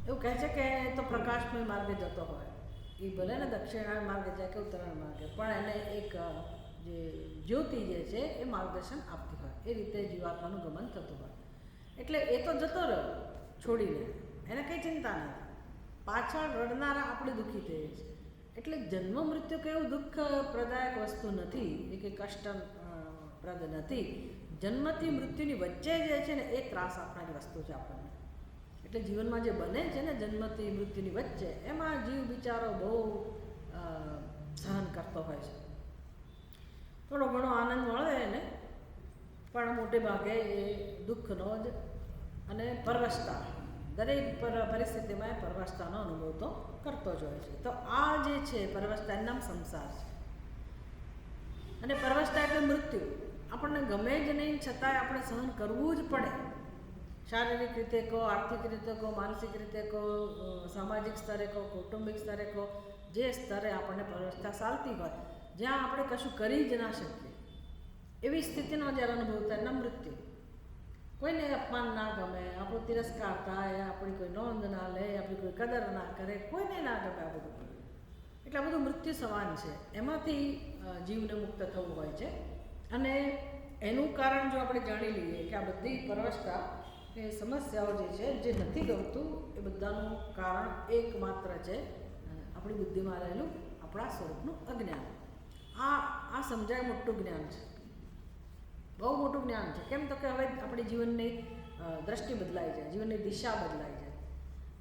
એવું કહે છે કે તો પ્રકાશમય માર્ગે જતો હોય, એ ભલે ને દક્ષિણાયન માર્ગે જાય કે ઉત્તરાયણ માર્ગે, પણ એને એક જે જ્યોતિ જે છે એ માર્ગદર્શન આપતી હોય, એ રીતે જીવાત્માનું ગમન થતું હોય. એટલે એ તો જતો રહ્યો છોડીને, એને કંઈ ચિંતા નથી. પાછળ રડનારા આપણે દુઃખી થઈએ છીએ. એટલે જન્મ મૃત્યુ કે એવું દુઃખપ્રદાયક વસ્તુ નથી, એ કંઈ કષ્ટપ્રદ નથી. જન્મથી મૃત્યુની વચ્ચે જે છે ને એ ત્રાસ આપનારી વસ્તુ છે આપણને. એટલે જીવનમાં જે બને છે ને જન્મથી મૃત્યુની વચ્ચે, એમાં જીવ બિચારો બહુ સહન કરતો હોય છે. થોડો ઘણો આનંદ મળે એને, પણ મોટે ભાગે એ દુઃખનો જ અને પરવશતા, દરેક પરિસ્થિતિમાં એ પરવશતાનો અનુભવ તો કરતો જ હોય છે. તો આ જે છે પરવશતા, એનું નામ સંસાર છે. અને પરવશતા એટલે મૃત્યુ. આપણને ગમે જ નહીં, છતાંય આપણે સહન કરવું જ પડે. શારીરિક રીતે કહો, આર્થિક રીતે કહો, માનસિક રીતે કહો, સામાજિક સ્તરે કહો, કૌટુંબિક સ્તરે કહો, જે સ્તરે આપણને પરવશતા ચાલતી હોય, જ્યાં આપણે કશું કરી જ ના શકીએ, એવી સ્થિતિનો જ્યારે અનુભવ થાય એના મૃત્યુ. કોઈને અપમાન ના ગમે, આપણો તિરસ્કાર થાય, આપણી કોઈ નોંધ ના લે, આપણી કોઈ કદર ના કરે, કોઈને ના ગમે આ બધું. એટલે આ બધું મૃત્યુ સમાન છે. એમાંથી જીવને મુક્ત થવું હોય છે. અને એનું કારણ જો આપણે જાણી લઈએ કે આ બધી પરવશતા એ સમસ્યાઓ જે છે, જે નથી ગમતું, એ બધાનું કારણ એકમાત્ર છે આપણી બુદ્ધિમાં રહેલું આપણા સ્વરૂપનું અજ્ઞાન. આ સમજાય મોટું જ્ઞાન છે, બહુ મોટું જ્ઞાન છે. કેમ તો કે હવે આપણી જીવનની દ્રષ્ટિ બદલાઈ જાય, જીવનની દિશા બદલાઈ જાય.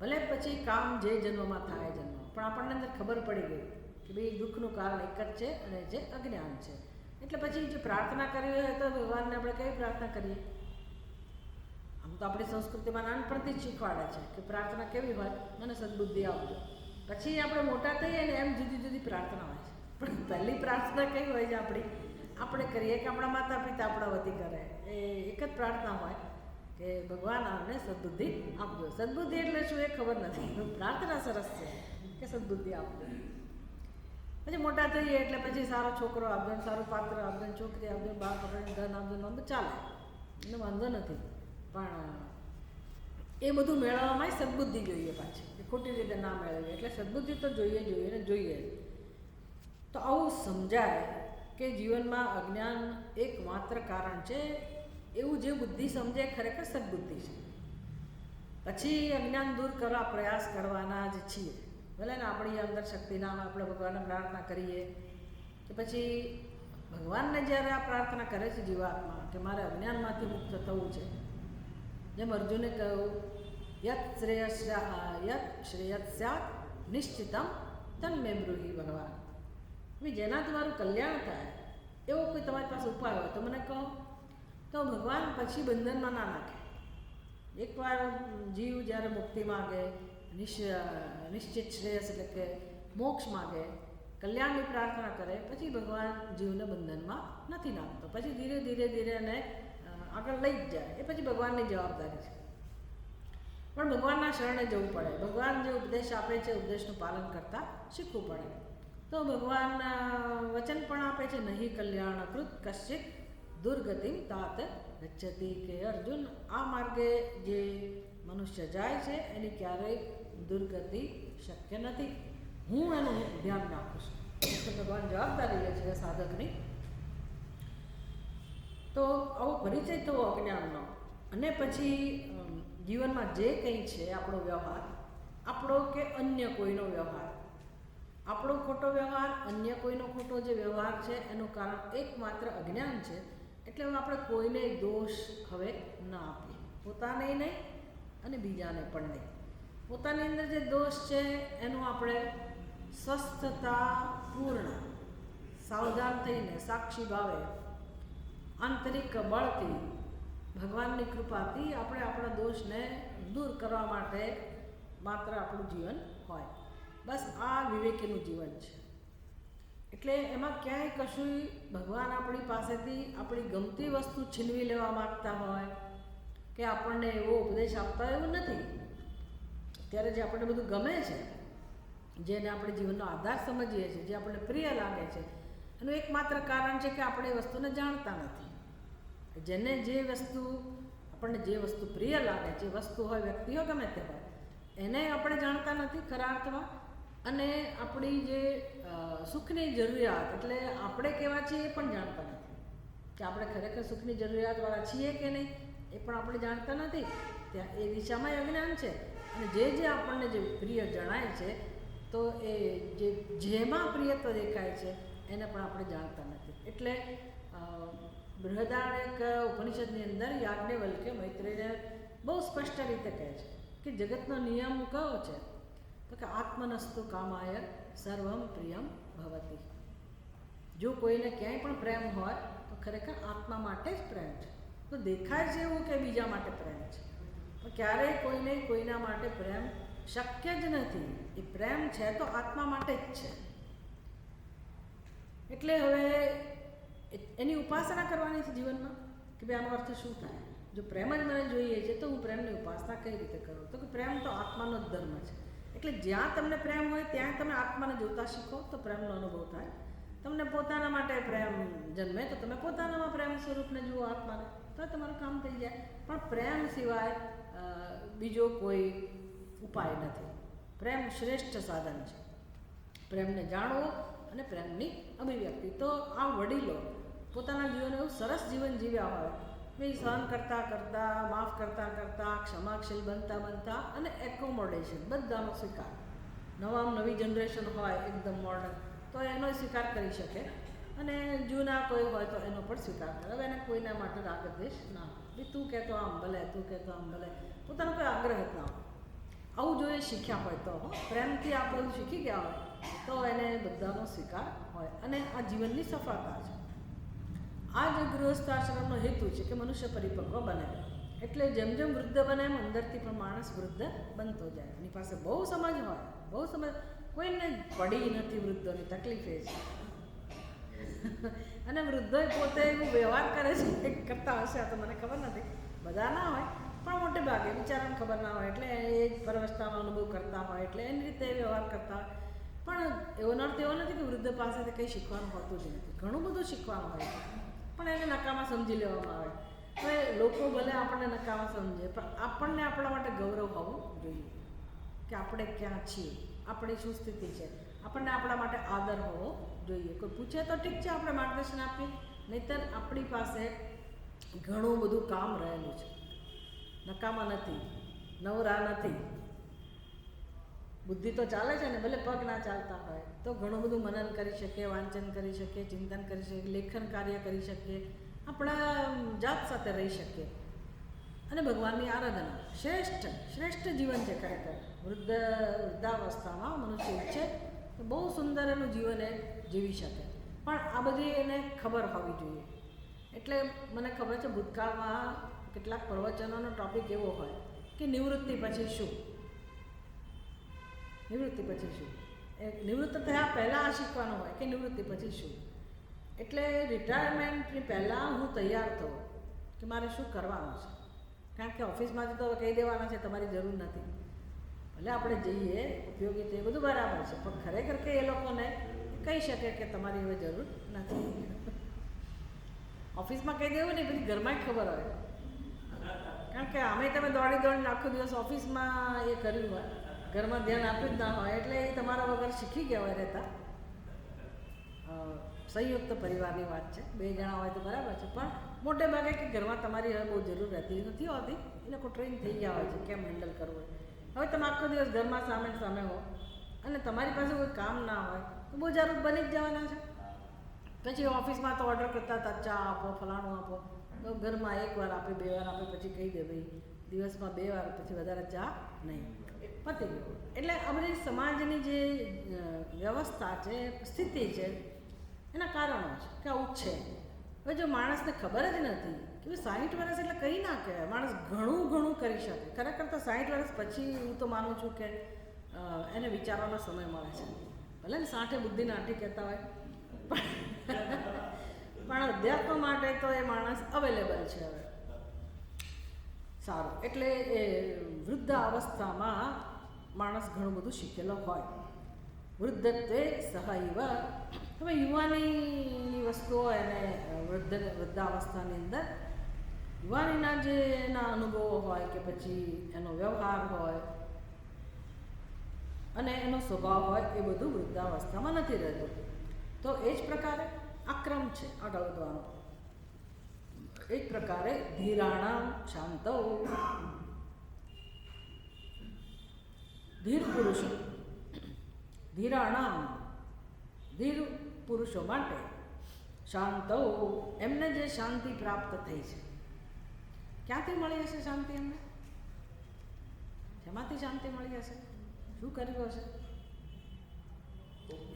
ભલે પછી કામ જે જન્મમાં થાય જન્મ, પણ આપણને અંદર ખબર પડી ગઈ કે ભાઈ દુઃખનું કારણ એક જ છે, અને જે અજ્ઞાન છે. એટલે પછી જે પ્રાર્થના કરવી હોય તો ભગવાનને આપણે કેવી પ્રાર્થના કરીએ? આમ તો આપણી સંસ્કૃતિમાં નાનપણથી જ શીખવાડે છે કે પ્રાર્થના કેવી હોય, મને સદબુદ્ધિ આપજો. પછી આપણે મોટા થઈએ ને એમ જુદી જુદી પ્રાર્થના હોય છે. પણ પહેલી પ્રાર્થના કેવી હોય છે આપણી? આપણે કરીએ કે આપણા માતા પિતા આપણા વતી કરે, એ એક જ પ્રાર્થના હોય કે ભગવાન અમને સદબુદ્ધિ આપજો. સદબુદ્ધિ એટલે શું એ ખબર નથી, પ્રાર્થના સરસ છે કે સદબુદ્ધિ આપજો. પછી મોટા થઈએ એટલે પછી સારો છોકરો આપજો, સારું પાત્ર આપજો, છોકરી આપજો, બાર પકડીને ધન આપજો, નંદ ચાલે, એનો વાંધો નથી. પણ એ બધું મેળવવામાં સદબુદ્ધિ જોઈએ પાછી, એ ખોટી રીતે ના મેળવીએ. એટલે સદબુદ્ધિ તો જોઈએ ને જોઈએ. તો આવું સમજાય કે જીવનમાં અજ્ઞાન એકમાત્ર કારણ છે, એવું જે બુદ્ધિ સમજે ખરેખર સદબુદ્ધિ છે. પછી અજ્ઞાન દૂર કરવા પ્રયાસ કરવાના જ છીએ. ભલે ને આપણી અંદર શક્તિ ના હોય, આપણે ભગવાનને પ્રાર્થના કરીએ કે પછી ભગવાનને જ્યારે આ પ્રાર્થના કરે છે જીવાત્મા કે મારે અજ્ઞાનમાંથી મુક્ત થવું છે, જેમ અર્જુને કહ્યું યત શ્રેયસ્યાત નિશ્ચિતમ તન્મે બ્રૂહિ ભગવાન. જેનાથી મારું કલ્યાણ થાય એવો કોઈ તમારી પાસે ઉપાય હોય તો મને કહો. તો ભગવાન પછી બંધનમાં ના નાખે. એકવાર જીવ જ્યારે મુક્તિ માગે, નિશ્ચિત શ્રેયસ એટલે કે મોક્ષ માગે, કલ્યાણની પ્રાર્થના કરે, પછી ભગવાન જીવને બંધનમાં નથી નાખતો. પછી ધીરે ધીરે એને આગળ લઈ જ જાય. એ પછી ભગવાનની જવાબદારી છે. પણ ભગવાનના શરણે જવું પડે. ભગવાન જે ઉપદેશ આપે છે, ઉપદેશનું પાલન કરતાં શીખવું પડે. તો ભગવાન વચન પણ આપે છે, નહીં કલ્યાણકૃત કશ્ચિત દુર્ગતિ તાત ગચ્છતિ, કે અર્જુન આ માર્ગે જે મનુષ્ય જાય છે એની ક્યારેય દુર્ગતિ શક્ય નથી. હું એનું ધ્યાન રાખું છું. તો ભગવાન જવાબદારી લે છે સાધકની. તો આવો પરિચય થવો અજ્ઞાનનો. અને પછી જીવનમાં જે કંઈ છે આપણો વ્યવહાર, આપણો કે અન્ય કોઈનો વ્યવહાર, આપણો ખોટો વ્યવહાર, અન્ય કોઈનો ખોટો જે વ્યવહાર છે, એનું કારણ એકમાત્ર અજ્ઞાન છે. એટલે આપણે કોઈને દોષ હવે ના આપીએ, પોતાને નહીં અને બીજાને પણ નહીં. પોતાની અંદર જે દોષ છે એનું આપણે સ્વસ્થતાપૂર્ણ સાવધાન થઈને સાક્ષી ભાવે આંતરિક બળથી ભગવાનની કૃપાથી આપણે આપણા દોષને દૂર કરવા માટે માત્ર આપણું જીવન હોય. બસ આ વિવેકીનું જીવન છે. એટલે એમાં ક્યાંય કશું ભગવાન આપણી પાસેથી આપણી ગમતી વસ્તુ છીનવી લેવા માગતા હોય કે આપણને એવો ઉપદેશ આપતા હોય એવું નથી. અત્યારે જે આપણને બધું ગમે છે, જેને આપણે જીવનનો આધાર સમજીએ છીએ, જે આપણને પ્રિય લાગે છે, એનું એકમાત્ર કારણ છે કે આપણે એ વસ્તુને જાણતા નથી. જેને જે વસ્તુ આપણને જે વસ્તુ પ્રિય લાગે છે, વસ્તુ હોય, વ્યક્તિ હોય, ગમે તે હોય, એને આપણે જાણતા નથી ખરા અર્થમાં, અને આપણી જે સુખની જરૂરિયાત એટલે આપણે કેવા છીએ એ પણ જાણતા નથી, કે આપણે ખરેખર સુખની જરૂરિયાતવાળા છીએ કે નહીં એ પણ આપણે જાણતા નથી. ત્યાં એ દિશામાં અજ્ઞાન છે. અને જે આપણને જે પ્રિય જણાય છે તો એ જેમાં પ્રિયત્વ દેખાય છે એને પણ આપણે જાણતા નથી. એટલે બૃહદારણ્યક ઉપનિષદની અંદર યાજ્ઞવલ્ક્ય મૈત્રેયને બહુ સ્પષ્ટ રીતે કહે છે કે જગતનો નિયમ કયો છે, તો કે આત્મનસ્તુ કામાય સર્વમ પ્રિયમ ભવતી. જો કોઈને ક્યાંય પણ પ્રેમ હોય તો ખરેખર આત્મા માટે જ પ્રેમ છે. તો દેખાય છે એવું કે બીજા માટે પ્રેમ છે, પણ ક્યારેય કોઈને કોઈના માટે પ્રેમ શક્ય જ નથી. એ પ્રેમ છે તો આત્મા માટે જ છે. એટલે હવે એની ઉપાસના કરવાની છે જીવનમાં કે ભાઈ આનો અર્થ શું થાય. જો પ્રેમ જ મને જોઈએ છે તો હું પ્રેમની ઉપાસના કઈ રીતે કરું, તો કે પ્રેમ તો આત્માનો જ ધર્મ છે. એટલે જ્યાં તમને પ્રેમ હોય ત્યાં તમે આત્માને જોતા શીખો તો પ્રેમનો અનુભવ થાય. તમને પોતાના માટે પ્રેમ જન્મે તો તમે પોતાનામાં પ્રેમ સ્વરૂપને જુઓ, આત્માને, તો તમારું કામ થઈ જાય. પણ પ્રેમ સિવાય બીજો કોઈ ઉપાય નથી. પ્રેમ શ્રેષ્ઠ સાધન છે પ્રેમને જાણવો અને પ્રેમની અભિવ્યક્તિ. તો આ વડીલો પોતાના જીવન એવું સરસ જીવન જીવ્યા હોય, ભાઈ સહન કરતાં કરતાં, માફ કરતાં કરતાં, ક્ષમાશીલ બનતા બનતા અને એકોમોડેશન બધાનો સ્વીકાર. નવી જનરેશન હોય એકદમ મોડર્ન તો એનો સ્વીકાર કરી શકે, અને જૂના કોઈ હોય તો એનો પણ સ્વીકાર કરે. હવે એને કોઈના માટે રાગ દ્વેષ ના હોય, તું કહેતો આમ ભલે, તું કહેતો આમ ભલે, પોતાનો કોઈ આગ્રહ જ ના હોય. આવું જો એ શીખ્યા હોય તો, પ્રેમથી આ બધું શીખી ગયા હોય તો એને બધાનો સ્વીકાર હોય, અને આ જીવનની સફળતા છે. આ જ ગૃહસ્થાશ્રમનો હેતુ છે કે મનુષ્ય પરિપક્વ બને. એટલે જેમ જેમ વૃદ્ધ બને એમ અંદરથી પણ માણસ વૃદ્ધ બનતો જાય. એની પાસે બહુ સમજ હોય, બહુ સમજ, કોઈને પડી નથી વૃદ્ધોની તકલીફ એ છે. અને વૃદ્ધો પોતે એવું વ્યવહાર કરે છે કરતા હશે, તો મને ખબર નથી, બધા ના હોય પણ મોટે ભાગે બિચારાને ખબર ના હોય, એટલે એ પરવશતાનો અનુભવ કરતા હોય એટલે એની રીતે વ્યવહાર કરતા હોય. પણ એવો અર્થ એવો નથી કે વૃદ્ધ પાસેથી કંઈ શીખવાનું હોતું જ નથી. ઘણું બધું શીખવાનું હોય છે, પણ એને નકામા સમજી લેવામાં આવે. હવે લોકો ભલે આપણને નકામા સમજે, પણ આપણને આપણા માટે ગૌરવ હોવું જોઈએ કે આપણે ક્યાં છીએ, આપણી શું સ્થિતિ છે. આપણને આપણા માટે આદર હોવો જોઈએ. કોઈ પૂછે તો ઠીક છે, આપણે માર્ગદર્શન આપીએ, નહીંતર આપણી પાસે ઘણું બધું કામ રહેલું છે. નકામા નથી, નવરા નથી. બુદ્ધિ તો ચાલે છે ને, ભલે પગ ના ચાલતા હોય તો ઘણું બધું મનન કરી શકીએ, વાંચન કરી શકીએ, ચિંતન કરી શકીએ, લેખન કાર્ય કરી શકીએ, આપણા જાત સાથે રહી શકીએ, અને ભગવાનની આરાધના. શ્રેષ્ઠ જીવન છે ખરેખર. વૃદ્ધાવસ્થામાં મનુષ્ય ઈચ્છે તો બહુ સુંદર એનું જીવન એ જીવી શકે, પણ આ બધી એને ખબર હોવી જોઈએ. એટલે મને ખબર છે ભૂતકાળમાં કેટલાક પ્રવચનોનો ટૉપિક એવો હોય કે નિવૃત્તિ પછી શું, નિવૃત્તિ પછી શું, નિવૃત્ત થયા પહેલાં આ શીખવાનું હોય કે નિવૃત્તિ પછી શું. એટલે રિટાયરમેન્ટની પહેલાં હું તૈયાર થઉં કે મારે શું કરવાનું છે. કારણ કે ઓફિસમાંથી તો કહી દેવાના છે તમારી જરૂર નથી. ભલે આપણે જઈએ, ઉપયોગી છે, બધું બરાબર છે, પણ ખરેખર કે એ લોકોને કહી શકે કે તમારી હવે જરૂર નથી. ઓફિસમાં કહી દેવું ને, પછી ઘરમાં જ ખબર હોય. કારણ કે અમે તમે દોડીને આખો દિવસ ઓફિસમાં એ કર્યું હોય, ઘરમાં ધ્યાન આપ્યું જ ના હોય, એટલે એ તમારા વગર શીખી ગયા હોય રહેતા. સંયુક્ત પરિવારની વાત છે, 2 જણા હોય તો બરાબર છે, પણ મોટે ભાગે કે ઘરમાં તમારી હવે બહુ જરૂર રહેતી નથી હોતી. એ લોકો ટ્રેન થઈ ગયા હોય છે કેમ હેન્ડલ કરવું. હવે તમે આખો દિવસ ઘરમાં સામે હો અને તમારી પાસે કોઈ કામ ના હોય તો બહુ જરૂર બની જ જવાના છે. પછી ઓફિસમાં તો ઓર્ડર કરતા હતા, ચા આપો, ફલાણું આપો, તો ઘરમાં 1 વાર આપે, 2 વાર આપે, પછી કહી દે ભાઈ દિવસમાં 2 વાર, પછી વધારે ચા નહીં, પતી ગયું. એટલે આ બધી સમાજની જે વ્યવસ્થા છે, સ્થિતિ છે, એના કારણો છે કે આવું છે. હવે જો માણસને ખબર જ નથી કે 60 વર્ષ એટલે કંઈ ના કહેવાય. માણસ ઘણું કરી શકે. ખરેખર તો 60 વર્ષ પછી હું તો માનું છું કે એને વિચારવાનો સમય મળે છે. ભલે ને 60 બુદ્ધિ નાટી કહેતા હોય, પણ અધ્યાત્મ માટે તો એ માણસ અવેલેબલ છે હવે. સારું, એટલે એ વૃદ્ધ અવસ્થામાં માણસ ઘણું બધું શીખેલો હોય. વૃદ્ધત્વે સહૈવ. હવે યુવાનીની વસ્તુઓ એને વૃદ્ધાવસ્થાની અંદર યુવાનીના જે એના અનુભવો હોય કે પછી એનો વ્યવહાર હોય, એનો સ્વભાવ હોય એ બધું વૃદ્ધાવસ્થામાં નથી રહેતું. તો એ જ પ્રકારે આ ક્રમ છે આગળ વધવાનો. એ જ પ્રકારે ધીરાણામ શાંતૌ, ધીર પુરુષો, ધીરાણામ ધીર પુરુષો માટે શાંતૌ એમને જે શાંતિ પ્રાપ્ત થઈ છે. ક્યાંથી મળી હશે શાંતિ એમને? શેમાંથી શાંતિ મળી હશે? શું કર્યું હશે?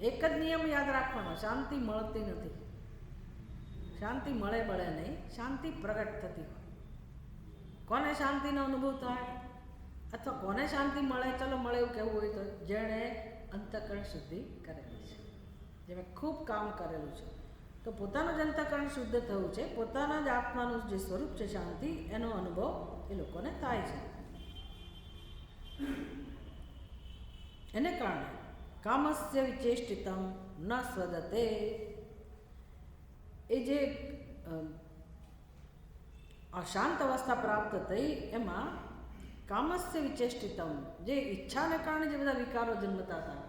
એક જ નિયમ યાદ રાખવાનો, શાંતિ મળતી નથી. શાંતિ મળે બળે નહીં, શાંતિ પ્રગટ થતી હોય. કોને શાંતિનો અનુભવ થાય અથવા કોને શાંતિ મળે? ચલો મળે એવું કહેવું હોય તો જેણે અંતઃકરણ શુદ્ધિ કરેલી છે, જેણે ખૂબ કામ કરેલું છે, તો પોતાનું જ અંતઃકરણ શુદ્ધ થયું છે, પોતાના જ આત્માનું જે સ્વરૂપ છે શાંતિ, એનો અનુભવ એ લોકોને થાય છે. એને કારણે કામસ્ય વિચેષ્ટિતમ ન સ્વદતે, એ જે અશાંત અવસ્થા પ્રાપ્ત થઈ એમાં કામસ્ય વિચેષ્ટિતમ, જે ઈચ્છાને કારણે જે બધા વિકારો જન્મતા હતા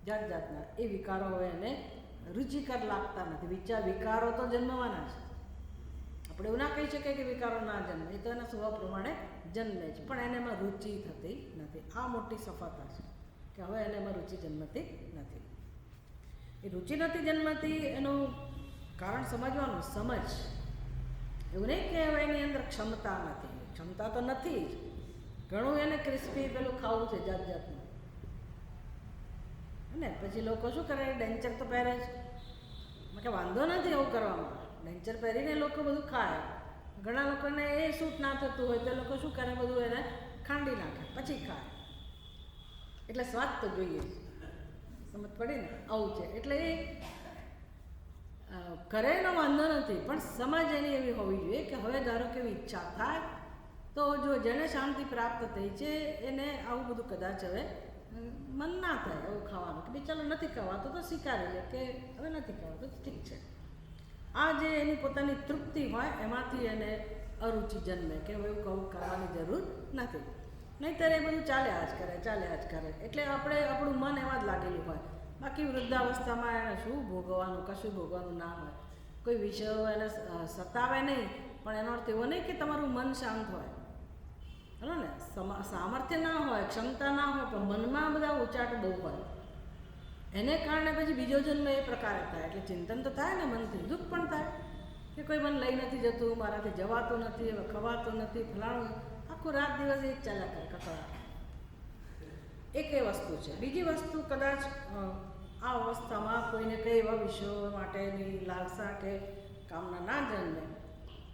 જાત જાતના, એ વિકારો હવે એને રુચિકર લાગતા નથી. વિકારો તો જન્મવાના છે, આપણે એવું ના કહી શકીએ કે વિકારો ના જન્મે, એ તો એના સ્વભાવ પ્રમાણે જન્મે છે, પણ એને એમાં રુચિ થતી નથી. આ મોટી સફળતા છે કે હવે એને એમાં રુચિ જન્મતી નથી. એ રુચિ નથી જન્મતી એનું કારણ સમજવાનું. સમજ એવું નહીં કે હવે એની અંદર ક્ષમતા નથી, ક્ષમતા તો નથી જ. ઘણું એને ક્રિસ્પી પેલું ખાવું છે જાત જાતનું, ને પછી લોકો શું કરે? ડેન્ચર તો પહેરે જ. કે વાંધો નથી એવું કરવામાં, ડેન્ચર પહેરીને લોકો બધું ખાય. ઘણા લોકોને એ સૂટ ના થતું હોય તો લોકો શું કરે? બધું એને ખાંડી નાખે પછી ખાય. એટલે સ્વાદ તો જોઈએ જ, સમજ પડી ને? આવું છે. એટલે એ કરે એનો વાંધો નથી, પણ સમજ એની એવી હોવી જોઈએ કે હવે ધારો કે ઈચ્છા થાય તો જો જેને શાંતિ પ્રાપ્ત થઈ છે એને આવું બધું કદાચ હવે મન ના થાય એવું ખાવાનું, કે ભાઈ ચાલો નથી ખાવાતું તો સ્વીકારી લે કે હવે નથી ખાવાતું તો ઠીક છે. આ જે એની પોતાની તૃપ્તિ હોય એમાંથી એને અરુચિ જન્મે કે એવું કહું કરવાની જરૂર નથી. નહીંતર એ બધું ચાલ્યા જ કરે. એટલે આપણું મન એમાં જ લાગેલું હોય. બાકી વૃદ્ધાવસ્થામાં એને શું ભોગવવાનું? કશું ભોગવવાનું ના હોય. કોઈ વિષયો એને સતાવે નહીં, પણ એનો અર્થ એવો નહીં કે તમારું મન શાંત હોય, બરાબર ને? સામર્થ્ય ના હોય, ક્ષમતા ના હોય, પણ મનમાં બધા ઉચાટ બહુ હોય. એને કારણે પછી બીજો જન્મ એ પ્રકારે થાય. એટલે ચિંતન તો થાય ને મનથી, દુઃખ પણ થાય કે કોઈ મને લઈ નથી જતું, મારાથી જવાતું નથી, હવે ખવાતું નથી, ફલાણું. આખું રાત દિવસ એ જ ચાલ્યા કરે કકડાટ. એક એ વસ્તુ છે. બીજી વસ્તુ, કદાચ આ અવસ્થામાં કોઈને કઈ એવા વિષયો માટેની લાલસા કે કામના ના જન્મે,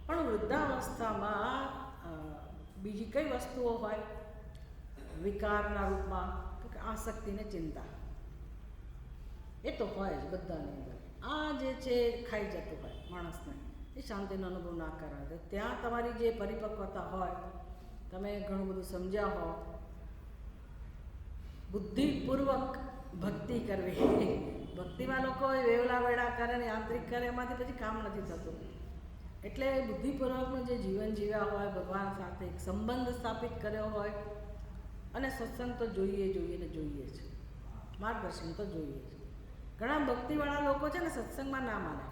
પણ વૃદ્ધાવસ્થામાં બીજી કઈ વસ્તુઓ હોય વિકારના રૂપમાં? તો કે આસક્તિ ને ચિંતા. એ તો હોય જ બધાની અંદર. આ જે છે ખાઈ જતું હોય માણસને, એ શાંતિનો અનુભવ ના કરાવે. ત્યાં તમારી જે પરિપક્વતા હોય, તમે ઘણું બધું સમજ્યા હો, બુદ્ધિપૂર્વક ભક્તિ કરવી. ભક્તિમાં લોકો વેવલા વેડા કરે ને યાંત્રિક કરે, એમાંથી પછી કામ નથી થતું. એટલે બુદ્ધિપૂર્વકનું જે જીવન જીવ્યા હોય, ભગવાન સાથે એક સંબંધ સ્થાપિત કર્યો હોય, અને સત્સંગ તો જોઈએ ને જોઈએ છે, માર્ગદર્શન તો જોઈએ છે. ઘણા ભક્તિવાળા લોકો છે ને સત્સંગમાં ના માને.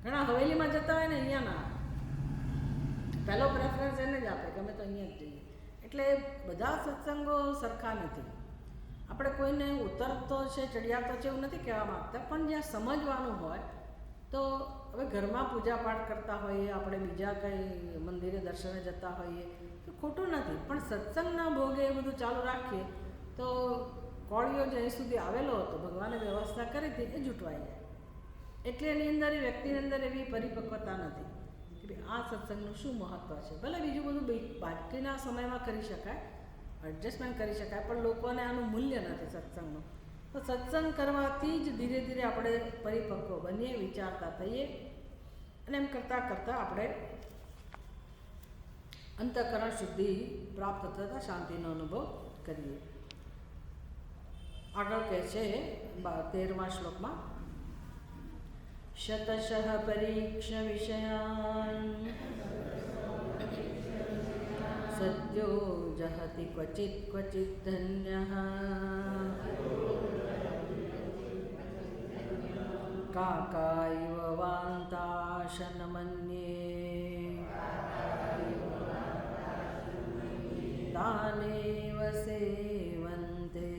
ઘણા હવેલીમાં જતા હોય ને અહીંયા ના, પહેલો પ્રેફરન્સ એને જ આપે કે અમે તો અહીંયા જ જઈએ. એટલે બધા સત્સંગો સરખા નથી. આપણે કોઈને ઉતરતો છે, ચડિયાતો છે એવું નથી કહેવા માગતા, પણ જ્યાં સમજવાનું હોય તો હવે ઘરમાં પૂજાપાઠ કરતા હોઈએ, આપણે બીજા કંઈ મંદિરે દર્શને જતા હોઈએ તો ખોટું નથી, પણ સત્સંગના ભોગે એ બધું ચાલુ રાખીએ તો કોળીઓ જ્યાં સુધી આવેલો હતો, ભગવાને વ્યવસ્થા કરી હતી, એ જૂટવાઈ જાય. એટલે એની અંદર એ વ્યક્તિની અંદર એવી પરિપક્વતા નથી કે ભાઈ આ સત્સંગનું શું મહત્ત્વ છે. ભલે બીજું બધું બાકીના સમયમાં કરી શકાય, એડજસ્ટમેન્ટ કરી શકાય, પણ લોકોને આનું મૂલ્ય નથી સત્સંગનું. તો સત્સંગ કરવાથી જ ધીરે ધીરે આપણે પરિપક્વ બનીએ, વિચારતા થઈએ, અને એમ કરતાં કરતાં આપણે અંતઃકરણ શુદ્ધિ પ્રાપ્ત થતાં શાંતિનો અનુભવ કરીએ. આગળ કહે છે 13મા શ્લોકમાં, શતશઃ પરીક્ષ વિષયાન સદ્યો જહતિ ક્વચિત ક્વચિત ધન્યઃ કાકાઇવ વાંતાશનમન્યે તાનેવ સેવન્તે.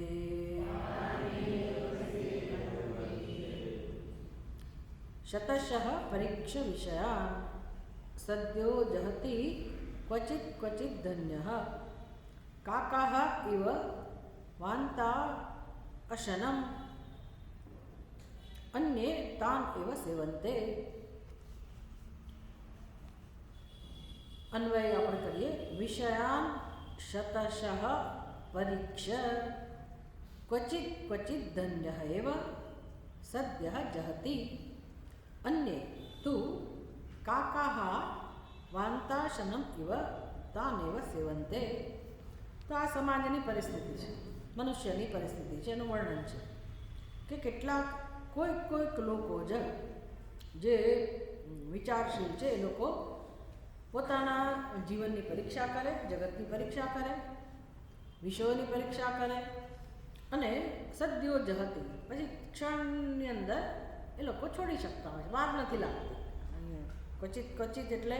શતશઃ પરીક્ષ વિષયા સદ્યો જહતિ ક્વચિત ક્વચિત ધન્યઃ કાકાઃ ઇવ વાંતા અશનમ અન્યે તાન એવ સેવન્તે. અન્વય આપણે કરીએ. વિષયાન શતશઃ પરીક્ષ ક્વચિત ક્વચિત ધન્યઃ એવ સદ્યઃ જહતિ અન્યે તુ કાકાઃ વાંતાશનમ ઇવ તાનેવ સેવન્તે. તો આ સમાજની પરિસ્થિતિ છે, મનુષ્યની પરિસ્થિતિ છે, એનું વર્ણન છે કે કેટલાક કોઈક લોકો જે વિચારશીલ છે એ લોકો પોતાના જીવનની પરીક્ષા કરે, જગતની પરીક્ષા કરે, વિષયોની પરીક્ષા કરે અને સદ્યો જહતિ પછી ક્ષણની અંદર એ લોકો છોડી શકતા હોય છે, વાર નથી લાગતી. ક્વચિત ક્વચિત એટલે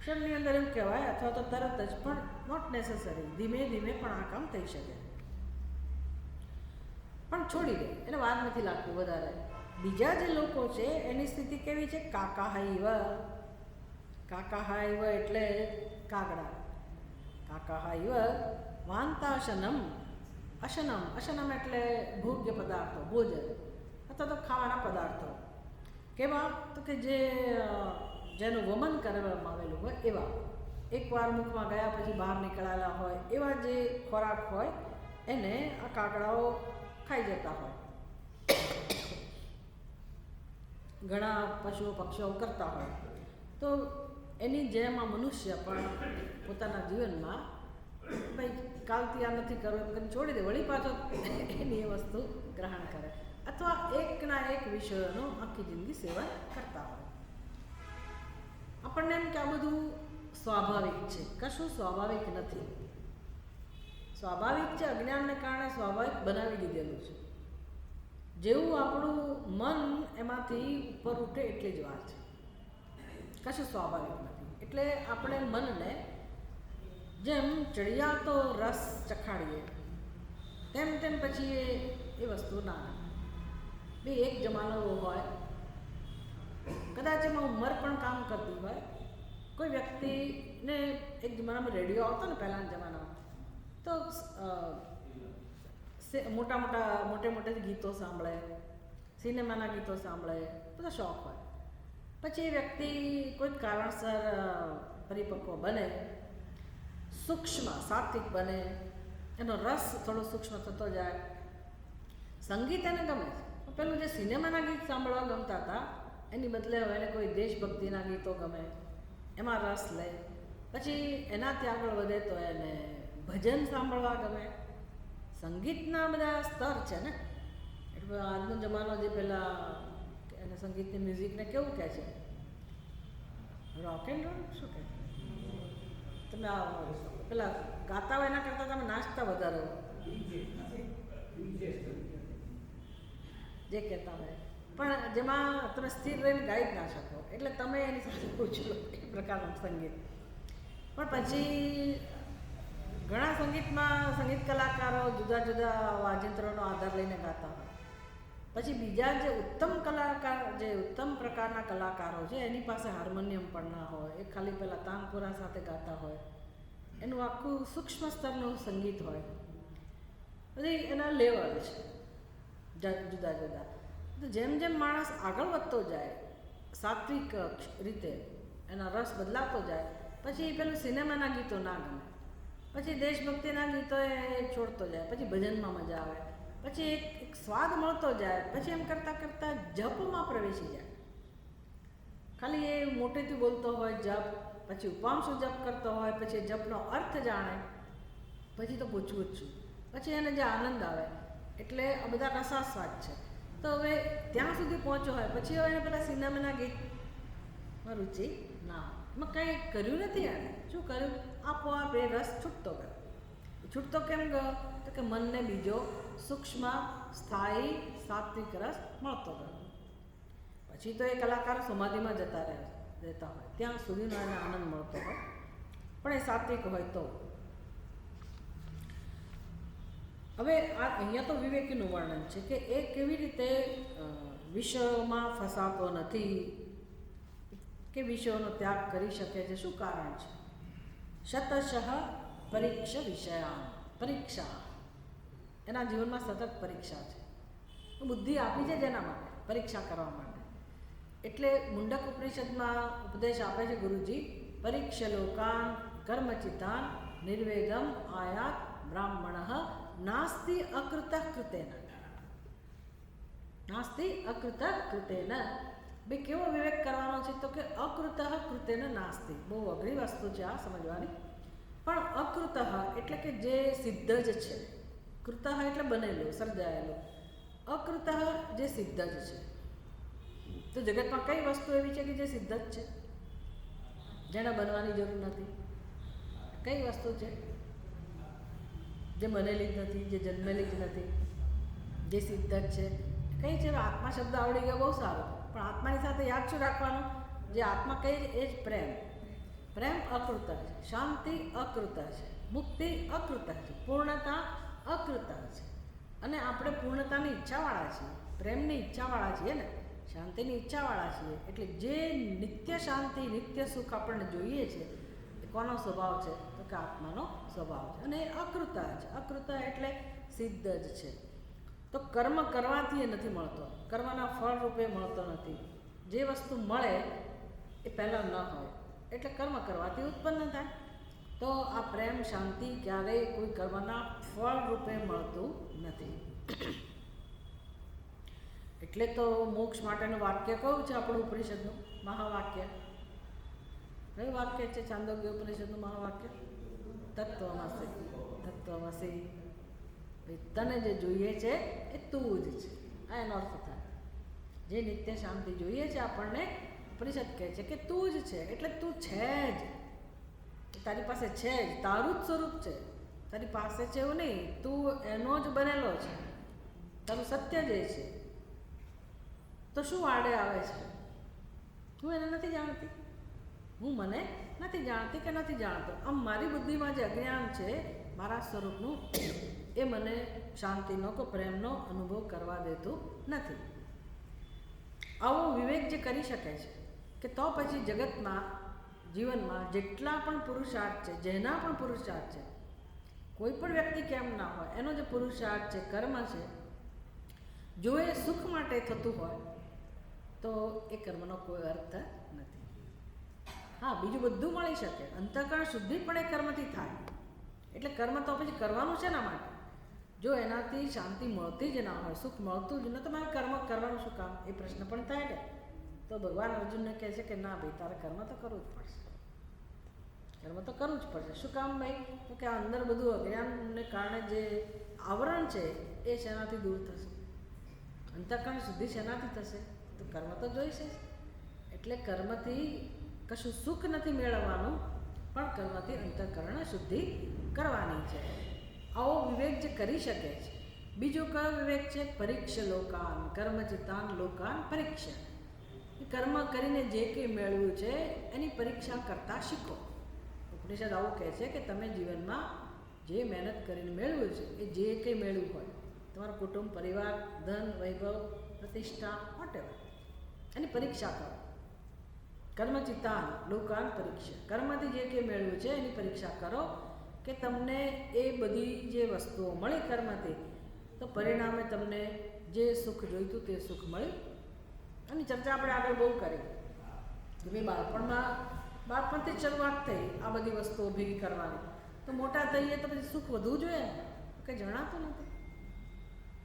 ક્ષણની અંદર એમ કહેવાય, અથવા તો તરત જ, પણ નોટ નેસેસરી, ધીમે ધીમે પણ આ કામ થઈ શકે, પણ છોડી દે, એને વાર નથી લાગતું વધારે. બીજા જે લોકો છે એની સ્થિતિ કેવી છે? કાકાઃ ઇવ. કાકાઃ ઇવ એટલે કાગડા. કાકાઃ ઇવ વાંતાશનમ અશનમ. અશનમ એટલે ભોગ્ય પદાર્થો, ભોજન અથવા તો ખાવાના પદાર્થો. કેવા? તો કે જેનું વમન કરવામાં આવેલું હોય એવા, એકવાર મુખમાં ગયા પછી બહાર નીકળાયેલા હોય એવા જે ખોરાક હોય એને આ કાગડાઓ ખાઈ જતા હોય. ઘણા પશુઓ પક્ષીઓ કરતા હોય. તો એની જેમ આ મનુષ્ય પણ પોતાના જીવનમાં ભાઈ કાલથી આ નથી કરવું એમ કરીને છોડી દે, વળી પાછો એની એ વસ્તુ ગ્રહણ કરે, અથવા એકના એક વિષયોનું આખી જિંદગી સેવન કરતા હોય. આપણને એમ કે આ બધું સ્વાભાવિક છે. કશું સ્વાભાવિક નથી. સ્વાભાવિક છે, અજ્ઞાનને કારણે સ્વાભાવિક બનાવી દીધેલું છે. જેવું આપણું મન એમાંથી ઉપર ઉઠે એટલી જ વાર છે. કશું સ્વાભાવિક નથી. એટલે આપણે મનને જેમ ચડિયાતો રસ ચખાડીએ તેમ તેમ પછી એ વસ્તુ ના આવે. બે એક જમાનો એવો હોય, કદાચ એમાં ઉંમર પણ કામ કરતી હોય. કોઈ વ્યક્તિને એક જમાનામાં રેડિયો આવતો ને પહેલાંના જમાનામાં, તો મોટે ગીતો સાંભળે, સિનેમાના ગીતો સાંભળે, બધો શોખ હોય. પછી એ વ્યક્તિ કોઈક કારણસર પરિપક્વ બને, સૂક્ષ્મ સાત્વિક બને, એનો રસ થોડો સૂક્ષ્મ થતો જાય. સંગીત એને ગમે છે. પેલું જે સિનેમાના ગીત સાંભળવા ગમતા હતા એની બદલે હવે એને કોઈ દેશભક્તિના ગીતો ગમે, એમાં રસ લે. પછી એનાથી આગળ વધે તો એને ભજન સાંભળવા ગમે. સંગીતના બધા સ્તર છે ને. એટલે આજનો જમાનો જે પેલા એને સંગીતની મ્યુઝિકને કેવું કહે છે? રોક એન્ડ રોલ શું કહે? તમે પેલા ગાતા હોય એના કરતાં તમે નાચતા વધારે હો, જે કહેતા હોય, પણ જેમાં તમે સ્થિર રહીને ગાઈ જ ના શકો, એટલે તમે એની સાથે પૂછો એ પ્રકારનું સંગીત. પણ પછી ઘણા સંગીત કલાકારો જુદા જુદા વાજિંત્રોનો આધાર લઈને ગાતા હોય. પછી બીજા જે ઉત્તમ પ્રકારના કલાકારો છે એની પાસે હાર્મોનિયમ પણ ના હોય, એ ખાલી પેલા તાનપુરા સાથે ગાતા હોય. એનું આખું સૂક્ષ્મ સ્તરનું સંગીત હોય. બધી એના લેવલ છે જુદા જુદા. તો જેમ જેમ માણસ આગળ વધતો જાય સાત્વિક રીતે, એના રસ બદલાતો જાય, પછી પેલું સિનેમાના ગીતો ના ગમે, પછી દેશભક્તિના ગીતો એ છોડતો જાય, પછી ભજનમાં મજા આવે, પછી એક સ્વાદ મળતો જાય, પછી એમ કરતાં કરતાં જપમાં પ્રવેશી જાય. ખાલી એ મોટેથી બોલતો હોય જપ, પછી ઉપાંશુ જપ કરતો હોય, પછી જપનો અર્થ જાણે, પછી તો પૂછવું જ છું, પછી એને જે આનંદ આવે. એટલે આ બધા રસાસ્વાદ છે. તો હવે ત્યાં સુધી પહોંચ્યો હોય પછી હવે એને પેલા સિનેમાના ગીતમાં રુચિ ના હોય. એમાં કંઈ કર્યું નથી આને. શું કર્યું? આપોઆપ એ રસ છૂટતો ગયો. છૂટતો કેમ ગયો? તો કે મનને બીજો સૂક્ષ્મ સ્થાયી સાત્વિક રસ મળતો ગયો. પછી તો એ કલાકાર સમાધિમાં રહેતા હોય ત્યાં સુધીનો એને આનંદ મળતો હોય, પણ એ સાત્વિક હોય તો. હવે અહીંયા તો વિવેકીનું વર્ણન છે કે એ કેવી રીતે વિષયોમાં ફસાતો નથી કે વિષયોનો ત્યાગ કરી શકે છે. શું કારણ છે? શતશઃ પરીક્ષા એના જીવનમાં સતત પરીક્ષા છે. બુદ્ધિ આપી છે જેના માટે પરીક્ષા કરવા માટે. એટલે મુંડક ઉપનિષદમાં ઉપદેશ આપે છે ગુરુજી, પરીક્ષ લોકાન કર્મચિતાન નિર્વેગમ આયાત બ્રાહ્મણ નાસ્તિ અકૃત કૃતેન. નાસ્તિ અકૃત કૃતેન. ભાઈ કેવો વિવેક કરવાનો છે? તો કે અકૃત કૃતેન નાસ્તિ. બહુ અઘરી વસ્તુ છે આ સમજવાની. પણ અકૃત એટલે કે જે સિદ્ધ જ છે. કૃત એટલે બનેલું, સર્જાયેલું. અકૃત જે સિદ્ધ જ છે. તો જગતમાં કઈ વસ્તુ એવી છે કે જે સિદ્ધ જ છે, જેને બનવાની જરૂર નથી? કઈ વસ્તુ છે જે બનેલી જ નથી, જે જન્મેલી જ નથી, જે સિદ્ધ જ છે? કઈ છે? આત્મા શબ્દ આવડી ગયો, બહુ સારું. પણ આત્માની સાથે યાદ શું રાખવાનું? જે આત્મા કઈ એ જ પ્રેમ. પ્રેમ અકૃત છે, શાંતિ અકૃત છે, મુક્તિ અકૃત છે, પૂર્ણતા અકૃત છે. અને આપણે પૂર્ણતાની ઈચ્છાવાળા છીએ, પ્રેમની ઈચ્છાવાળા છીએ ને, શાંતિની ઈચ્છાવાળા છીએ. એટલે જે નિત્ય શાંતિ નિત્ય સુખ આપણને જોઈએ છે એ કોનો સ્વભાવ છે? તો કે આત્માનો સ્વભાવ છે. અને એ અકૃત છે. અકૃત એટલે સિદ્ધ જ છે. તો કર્મ કરવાથી એ નથી મળતો, કર્મના ફળ રૂપે મળતો નથી. જે વસ્તુ મળે એ પહેલાં ન હોય, એટલે કર્મ કરવાથી ઉત્પન્ન થાય. તો આ પ્રેમ શાંતિ ક્યારેય કોઈ કર્મના ફળ રૂપે મળતું નથી. એટલે તો મોક્ષ માટેનું વાક્ય કયું છે આપણું ઉપનિષદનું મહાવાક્ય? કયું વાક્ય છે છાંદોગ્ય ઉપનિષદનું મહાવાક્ય? તત્વમસી. તત્વમસી. તને જે જોઈએ છે એ તું જ છે. આ એનો અર્થ થાય. જે નિત્ય શાંતિ જોઈએ છે આપણને, ઉપનિષદ કહે છે કે તું જ છે. એટલે તું છે જ, તારી પાસે છે જ, તારું જ સ્વરૂપ છે. તારી પાસે છે એવું નહીં, તું એનો જ બનેલો છે, તારું સત્ય જે છે. તો શું આડે આવે છે? હું એને નથી જાણતી, હું મને નથી જાણતી કે નથી જાણતો. આમ મારી બુદ્ધિમાં જે અજ્ઞાન છે મારા સ્વરૂપનું, એ મને શાંતિનો કે પ્રેમનો અનુભવ કરવા દેતું નથી. આવો વિવેક જે કરી શકે છે કે તો પછી જગતમાં જીવનમાં જેટલા પણ પુરુષાર્થ છે, જેના પણ પુરુષાર્થ છે, કોઈ પણ વ્યક્તિ કેમ ના હોય, એનો જે પુરુષાર્થ છે, કર્મ છે, જો એ સુખ માટે થતું હોય તો એ કર્મનો કોઈ અર્થ નથી. હા, બીજું બધું મળી શકે, અંતઃકરણ શુદ્ધિ પણ એ કર્મથી થાય. એટલે કર્મ તો પછી કરવાનું છે એના માટે. જો એનાથી શાંતિ મળતી જ ના હોય, સુખ મળતું જ ન, તો મારે કર્મ કરવાનું શું કામ? એ પ્રશ્ન પણ થાય ને. તો ભગવાન અર્જુનને કહે છે કે ના ભાઈ, તારે કર્મ તો કરવું જ પડશે. કર્મ તો કરવું જ પડશે. શું કામ ભાઈ? તો કે આ અંદર બધું અજ્ઞાનને કારણે જે આવરણ છે એ શેનાથી દૂર થશે? અંતઃકરણ શુદ્ધિ શેનાથી થશે? તો કર્મ તો જોઈશે જ. એટલે કર્મથી કશું સુખ નથી મેળવવાનું, પણ કર્મથી અંતઃકરણ શુદ્ધિ કરવાની છે. આવો વિવેક જે કરી શકે છે. બીજો કયો વિવેક છે? પરીક્ષ લોકાન કર્મચિતાન લોકાન પરીક્ષ. કર્મ કરીને જે કંઈ મેળવ્યું છે એની પરીક્ષા કરતાં શીખો. ઉપનિષદ આવું કહે છે કે તમે જીવનમાં જે મહેનત કરીને મેળવ્યું છે, એ જે કંઈ મેળવ્યું હોય, તમારું કુટુંબ, પરિવાર, ધન, વૈભવ, પ્રતિષ્ઠા, વોટેવર, એની પરીક્ષા કરો. કર્મચિતાન લોકાન પરીક્ષા. કર્મથી જે કંઈ મેળવ્યું છે એની પરીક્ષા કરો કે તમને એ બધી જે વસ્તુઓ મળી કર્મથી, તો પરિણામે તમને જે સુખ જોઈતું તે સુખ મળ્યું. આની ચર્ચા આપણે આગળ બહુ કરી કે ભાઈ બાળપણથી જ શરૂઆત થઈ આ બધી વસ્તુઓ ભેગી કરવાની. તો મોટા થઈએ તો પછી સુખ વધવું જોઈએ ને, કંઈ જણાતું નથી.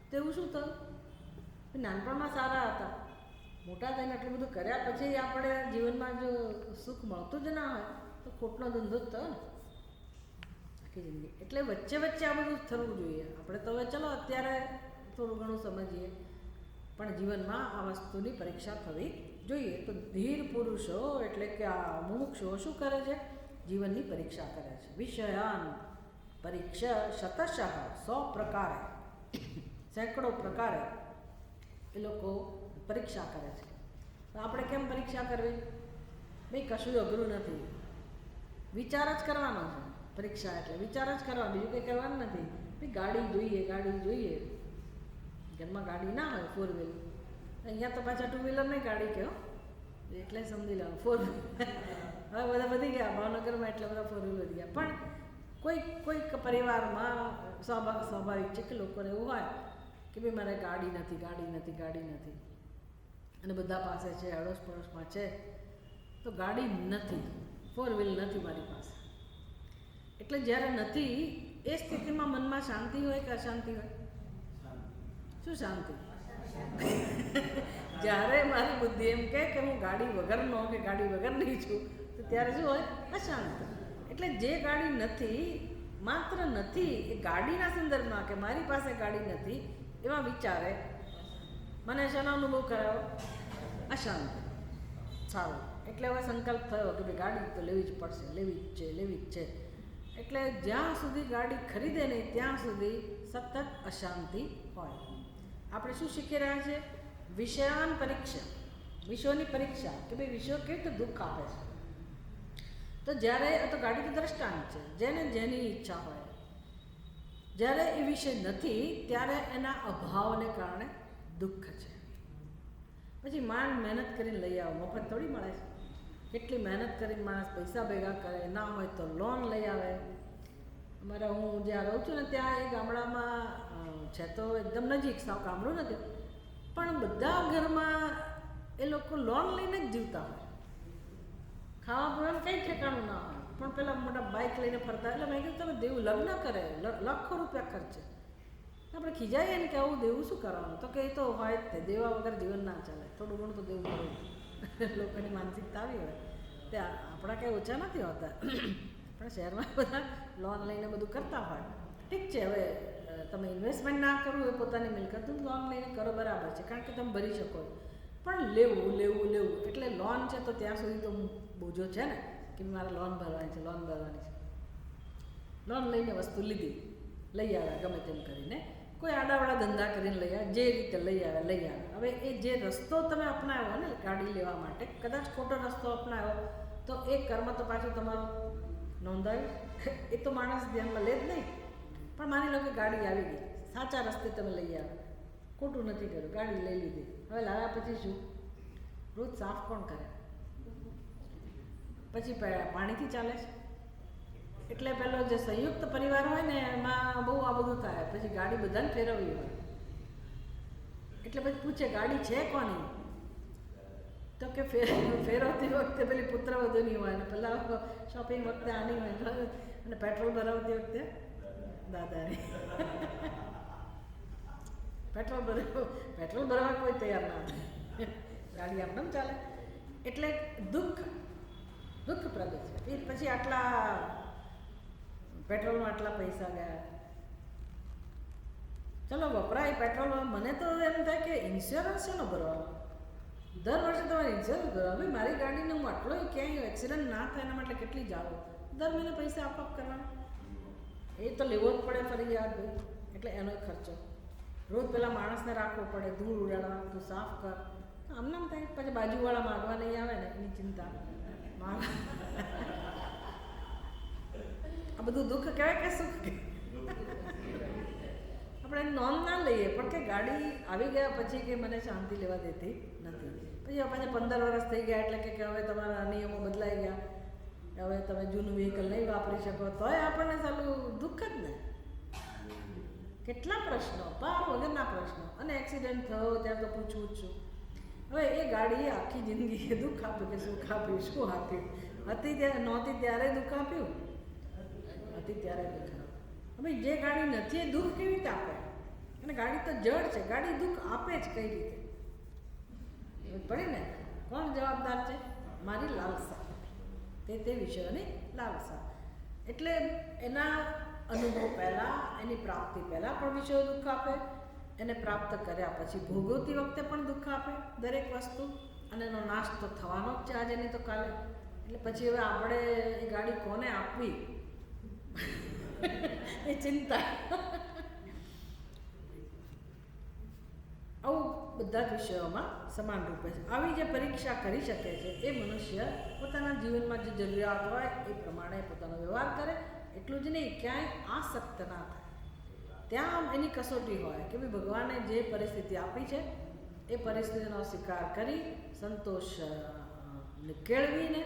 તો એવું શું થયું? નાનપણમાં સારા હતા, મોટા થઈને આટલું બધું કર્યા પછી આપણે જીવનમાં જો સુખ મળતું જ ના હોય તો ખોટનો ધંધો જ થયો ને આખી જિંદગી. એટલે વચ્ચે વચ્ચે આ બધું થવું જોઈએ. આપણે તો હવે ચલો અત્યારે થોડું ઘણું સમજીએ, પણ જીવનમાં આ વસ્તુની પરીક્ષા થવી જોઈએ તો ધીર પુરુષો એટલે કે આ મુમુક્ષુઓ શું કરે છે? જીવનની પરીક્ષા કરે છે. વિષયાન પરીક્ષા શતશઃ 100 પ્રકારે સેંકડો પ્રકારે એ લોકો પરીક્ષા કરે છે. તો આપણે કેમ પરીક્ષા કરવી? ભાઈ કશું અઘરું નથી, વિચાર જ કરવાનો છે. પરીક્ષા એટલે વિચાર જ કરવાનો, બીજું કંઈ કરવાનું નથી. ભાઈ ગાડી જોઈએ, ઘરમાં ગાડી ના હોય 4 વ્હીલ, અહીંયા તો પાછા 2 વ્હીલર નહીં ગાડી કહો એટલે સમજી લેવાનું 4 વ્હીલર. હવે બધા વધી ગયા ભાવનગરમાં, એટલે બધા 4 વ્હીલર વધી ગયા. પણ કોઈક પરિવારમાં સ્વાભાવિક છે કે લોકોને એવું હોય કે ભાઈ મારે ગાડી નથી અને બધા પાસે છે, અડોશ પડોશમાં છે, તો ગાડી નથી, 4 વ્હીલ નથી મારી પાસે. એટલે જ્યારે નથી એ સ્થિતિમાં મનમાં શાંતિ હોય કે અશાંતિ હોય? શું શાંતિ? જ્યારે મારી બુદ્ધિ એમ કહે કે હું ગાડી વગરનો કે ગાડી વગરની છું, તો ત્યારે શું હોય? અશાંતિ. એટલે જે ગાડી નથી, માત્ર નથી, એ ગાડીના સંદર્ભમાં કે મારી પાસે ગાડી નથી એવા વિચારે મને શાનો અનુભવ કરાવો? અશાંતિ. સારું, એટલે હવે સંકલ્પ થયો કે ભાઈ ગાડી તો લેવી જ પડશે, લેવી જ છે. એટલે જ્યાં સુધી ગાડી ખરીદે નહીં ત્યાં સુધી સતત અશાંતિ હોય. આપણે શું શીખી રહ્યા છીએ? વિષયાન પરીક્ષા, વિષયોની પરીક્ષા કે ભાઈ વિષયો કેવી રીતે દુઃખ આપે છે. તો જ્યારે તો ગાડી તો દ્રષ્ટાંત છે, જેની ઈચ્છા હોય, જ્યારે એ વિષય નથી ત્યારે એના અભાવને કારણે દુઃખ છે. પછી મહેનત કરીને લઈ આવો, મફત થોડી મળે છે. કેટલી મહેનત કરીને માણસ પૈસા ભેગા કરે, ના હોય તો લોન લઈ આવે. અમારે હું જ્યાં રહું છું ને ત્યાં એ ગામડામાં છે, તો એકદમ નજીક, સાવ ગામડું નથી, પણ બધા ઘરમાં એ લોકો લોન લઈને જ જીવતા હોય. ખાવા પીવાનું કંઈ ઠેકાણું ના હોય, પણ પેલા મોટા બાઇક લઈને ફરતા. એટલે મેં કીધું તમે દેવું લગ્ન કરે, લાખો રૂપિયા ખર્ચે, આપણે ખીજાઈએ ને કે આવું દેવું શું કરવાનું? તો કે એ તો હોય જ તે, દેવા વગર જીવન ના ચાલે, થોડું ઘણું તો દેવું કરવું. લોકોની માનસિકતા આવી હોય. ત્યાં આપણા કંઈ ઓછા નથી હોતા, પણ શહેરમાં બધા લોન લઈને બધું કરતા હોય. ઠીક છે, હવે તમે ઇન્વેસ્ટમેન્ટ ના કરવું એ પોતાની મિલકત, લોન લઈને કરો બરાબર છે, કારણ કે તમે ભરી શકો. પણ લેવું એટલે લોન છે તો ત્યાં સુધી તો બોજો છે ને કે મારે લોન ભરવાની છે. લોન લઈને વસ્તુ લઈ આવ્યા ગમે તેમ કરીને, કોઈ આડાવાળા ધંધા કરીને લઈ આવ્યા, જે રીતે લઈ આવ્યા. હવે એ જે રસ્તો તમે અપનાવ્યો ને ગાડી લેવા માટે, કદાચ ખોટો રસ્તો અપનાવ્યો તો એ કર્મ તો પાછું તમારું નોંધાયું, એ તો માણસ ધ્યાનમાં લે જ નહીં. પણ માની લો કે ગાડી આવી ગઈ, સાચા રસ્તે તમે લઈ આવ્યા, ખોટું નથી કર્યું, ગાડી લઈ લીધી. હવે લાવ્યા પછી શું? રોજ સાફ કોણ કરે? પછી પાણીથી ચાલે છે. એટલે પેલો જે સંયુક્ત પરિવાર હોય ને એમાં બહુ આ બધું થાય. પછી ગાડી બધાને ફેરવવી હોય, એટલે પછી પૂછે ગાડી છે કોની? તો કે ફેરવતી વખતે પેલી પુત્રવધુની હોય ને પેલા શોપિંગ વખતે આની હોય, અને પેટ્રોલ ભરાવતી વખતે દાદાની. પેટ્રોલ ભરવા કોઈ તૈયાર ના થાય, ગાડી આમ ચાલે. એટલે દુઃખપ્રદ છે. પછી આટલા પેટ્રોલમાં આટલા પૈસા ગયા, ચલો વપરાય પેટ્રોલ. મને તો એમ થાય કે ઇન્સ્યોરન્સ શેનો ભરવાનો? દર વર્ષે તમારે ઇન્સ્યોરન્સ ભરવા. ભાઈ મારી ગાડીને હું આટલો ક્યાંય એક્સિડન્ટ ના થાય એના માટે કેટલી જાઉં, દર મહિને પૈસા આપઆપ કરવાના, એ તો લેવો જ પડે ફરજિયાત ભાઈ. એટલે એનો ખર્ચો રોજ પેલા માણસને રાખવો પડે, ધૂળ ઉડાડવા, તું સાફ કર, આમ થાય. પછી બાજુવાળા માગવા નહીં આવે ને એની ચિંતા. આ બધું દુઃખ કહેવાય કે સુખ? આપણે નોંધ ના લઈએ, પણ કે ગાડી આવી ગયા પછી કે મને શાંતિ લેવા દેતી નથી. પછી પાછા 15 વર્ષ થઈ ગયા એટલે કે હવે તમારા નિયમો બદલાઈ ગયા, હવે તમે જૂનું વ્હીકલ નહીં વાપરી શકો, તોય આપણને ચાલુ દુઃખ જ ને. કેટલા પ્રશ્નો, પાર વગરના પ્રશ્નો. અને એક્સિડન્ટ થયો ત્યારે તો પૂછવું જ છું. હવે એ ગાડીએ આખી જિંદગી દુઃખ આપ્યું કે સુખ આપ્યું? શું આપ્યું? હતી ત્યારે નહોતી ત્યારે દુઃખ આપ્યું, હતી ત્યારે દુઃખ આપ્યું. હવે જે ગાડી નથી એ દુઃખ કેવી રીતે આપે? અને ગાડી તો જડ છે, ગાડી દુઃખ આપે જ કઈ રીતે? પડે ને. કોણ જવાબદાર છે? મારી લાલસા, તે વિષયોની લાલસા. એટલે એના અનુભવ પહેલાં, એની પ્રાપ્તિ પહેલાં પણ વિષયો દુઃખ આપે, એને પ્રાપ્ત કર્યા પછી ભોગવતી વખતે પણ દુઃખ આપે દરેક વસ્તુ. અને એનો નાશ તો થવાનો જ છે આજે નહીં તો કાલે. એટલે પછી હવે આપણે એ ગાડી કોને આપવી એ ચિંતા. આવું બધા જ વિષયોમાં સમાન રૂપે છે. આવી જે પરીક્ષા કરી શકે છે એ મનુષ્ય પોતાના જીવનમાં જે જરૂરિયાત હોય એ પ્રમાણે પોતાનો વ્યવહાર કરે. એટલું જ નહીં, ક્યાંય આસક્ત ના થાય. ત્યાં એની કસોટી હોય કે ભાઈ ભગવાને જે પરિસ્થિતિ આપી છે એ પરિસ્થિતિનો સ્વીકાર કરી સંતોષ કેળવીને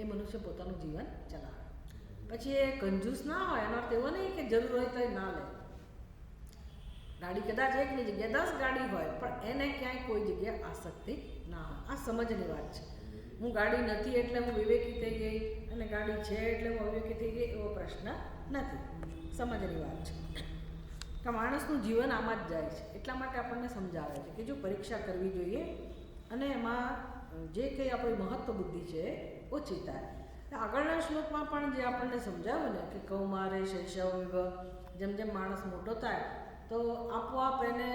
એ મનુષ્ય પોતાનું જીવન ચલાવે. પછી એ કંજૂસ ના હોય, એનો અર્થ એવો નહીં કે જરૂર હોય તો એ ના લે. ગાડી કદાચ એકની જગ્યાએ 10 ગાડી હોય પણ એને ક્યાંય કોઈ જગ્યાએ આસક્તિ ના હોય. આ સમજની વાત છે. હું ગાડી નથી એટલે હું વિવેકી થઈ ગઈ અને ગાડી છે એટલે હું અવિવેકી થઈ ગઈ એવો પ્રશ્ન નથી. સમજની વાત છે કે માણસનું જીવન આમાં જ જાય છે. એટલા માટે આપણને સમજાવે છે કે જો પરીક્ષા કરવી જોઈએ અને એમાં જે કંઈ આપણી મહત્વ બુદ્ધિ છે ઓછી થાય. આગળના શ્લોકમાં પણ જે આપણને સમજાવ્યું ને કે કૌમારે શૈશવ જેમ જેમ માણસ મોટો થાય તો આપોઆપ એને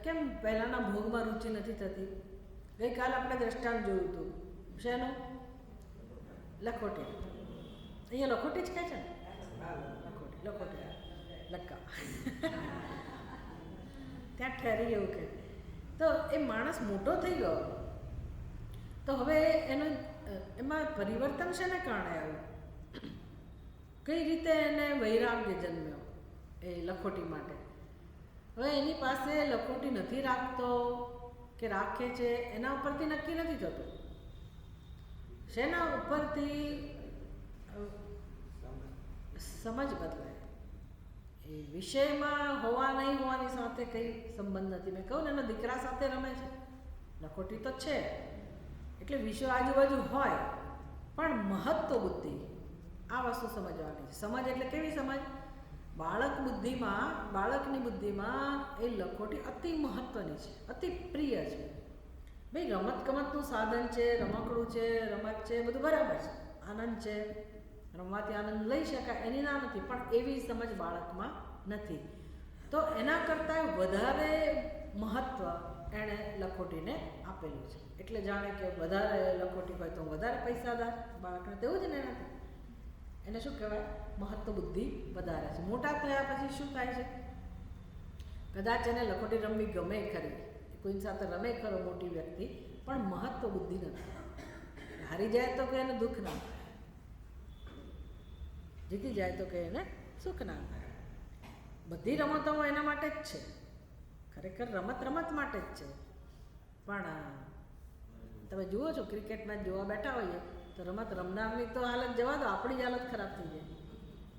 કેમ પહેલાંના ભોગમાં રુચિ નથી થતી. ગઈકાલે આપણે દ્રષ્ટાંત જોયું હતું શેનું? લખોટી. અહીંયા લખોટી જ કહે છે ને? લખોટી લક્કા ત્યાં ઠેરી એવું કે તો એ માણસ મોટો થઈ ગયો તો હવે એમાં પરિવર્તન શેને કારણે આવ્યું? કઈ રીતે એને વૈરાગ્ય જન્મ્યો એ લખોટી માટે? હવે એની પાસે લખોટી નથી રાખતો કે રાખે છે એના ઉપરથી નક્કી નથી થતું. શેના ઉપરથી? સમજ બદલાય. એ વિષયમાં હોવા નહીં હોવાની સાથે કંઈ સંબંધ નથી. મેં કહું ને એના દીકરા સાથે રમે છે, લખોટી તો છે એટલે વિષય આજુબાજુ હોય પણ મહત્વ બુદ્ધિ આ વસ્તુ સમજવાની છે. સમજ એટલે કેવી સમજ? બાળકની બુદ્ધિમાં એ લખોટી અતિ મહત્વની છે, અતિ પ્રિય છે. ભાઈ રમતગમતનું સાધન છે, રમકડું છે, રમત છે, બધું બરાબર છે, આનંદ છે, રમવાથી આનંદ લઈ શકાય એની ના નથી, પણ એવી સમજ બાળકમાં નથી. તો એના કરતાં વધારે મહત્વ એણે લખોટીને આપેલું છે. એટલે જાણે કે વધારે લખોટી હોય તો વધારે પૈસાદાર. બાળકને તેવું જ ને નથી. એને શું કહેવાય? મહત્વ બુદ્ધિ વધારે છે. મોટા થયા પછી શું થાય છે? કદાચ એને લખોટી રમવી ગમે ખરી, કોઈની સાથે રમે ખરો મોટી વ્યક્તિ, પણ મહત્વ બુદ્ધિ નથી. હારી જાય તો કે એને દુઃખ ના થાય, જીતી જાય તો કે એને સુખ ના થાય. બધી રમતો એના માટે જ છે. ખરેખર રમત માટે જ છે. પણ તમે જુઓ છો ક્રિકેટ મેચ જોવા બેઠા હોઈએ તો રમત રમનારની તો હાલત જવા દો, આપણી જ હાલત ખરાબ થઈ જાય.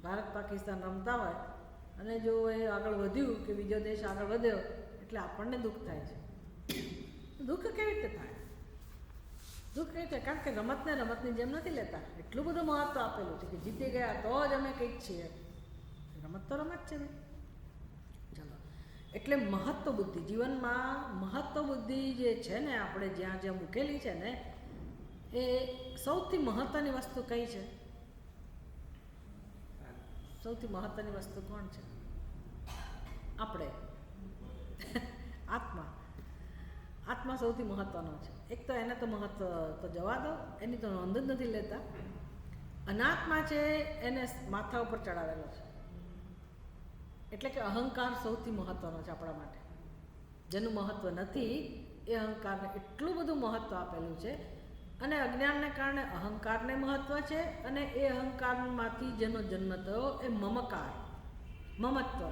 ભારત પાકિસ્તાન રમતા હોય અને જો એ આગળ વધ્યું કે બીજો દેશ આગળ વધ્યો એટલે આપણને દુઃખ થાય છે. દુઃખ કેવી રીતે થાય? દુઃખ કેવી રીતે? કારણ કે રમતને રમતની જેમ નથી લેતા. એટલું બધું મહત્વ આપેલું છે કે જીતી ગયા તો જ અમે કંઈક છીએ. રમત તો રમત છે ને. ચલો, એટલે મહત્વ બુદ્ધિ જીવનમાં મહત્વ બુદ્ધિ જે છે ને આપણે જ્યાં જ્યાં મૂકેલી છે ને એ સૌથી મહત્વની વસ્તુ કઈ છે? સૌથી મહત્વની વસ્તુ કોણ છે? આપણે. આત્મા સૌથી મહત્વનો છે. એક તો એને તો મહત્વ તો જવા દો, એની તો નોંધ જ નથી લેતા. અનાત્મા છે એને માથા ઉપર ચડાવેલો છે. એટલે કે અહંકાર સૌથી મહત્વનો છે આપણા માટે. જેનું મહત્વ નથી એ અહંકારને એટલું બધું મહત્વ આપેલું છે. અને અજ્ઞાનને કારણે અહંકારને મહત્વ છે અને એ અહંકારમાંથી જેનો જન્મ થયો એ મમત્વ